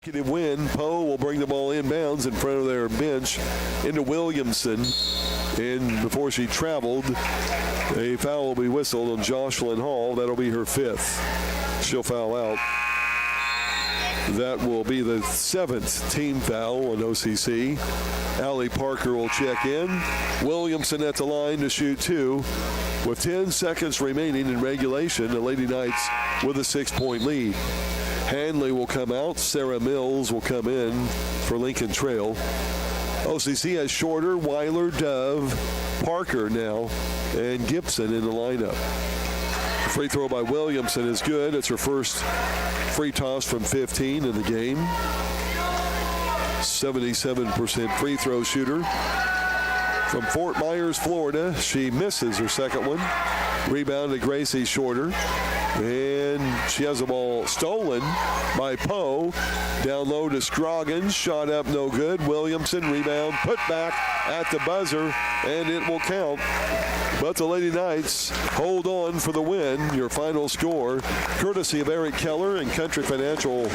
Win. Poe will bring the ball inbounds in front of their bench into Williamson. And before she traveled, a foul will be whistled on Jocelyn Hall. That'll be her fifth. She'll foul out. That will be the seventh team foul on OCC. Allie Parker will check in. Williamson at the line to shoot two. With 10 seconds remaining in regulation, the Lady Knights with a 6-point lead. Hanley will come out. Sarah Mills will come in for Lincoln Trail. OCC has Shorter, Weiler, Dove, Parker now, and Gibson in the lineup. Free throw by Williamson is good. It's her first free toss from 15 in the game. 77% free throw shooter. From Fort Myers, Florida, she misses her second one. Rebound to Gracie Shorter. And she has the ball stolen by Poe. Down low to Scroggins. Shot up, no good. Williamson, rebound, put back at the buzzer, and it will count. But the Lady Knights hold on for the win. Your final score, courtesy of Eric Keller and Country Financial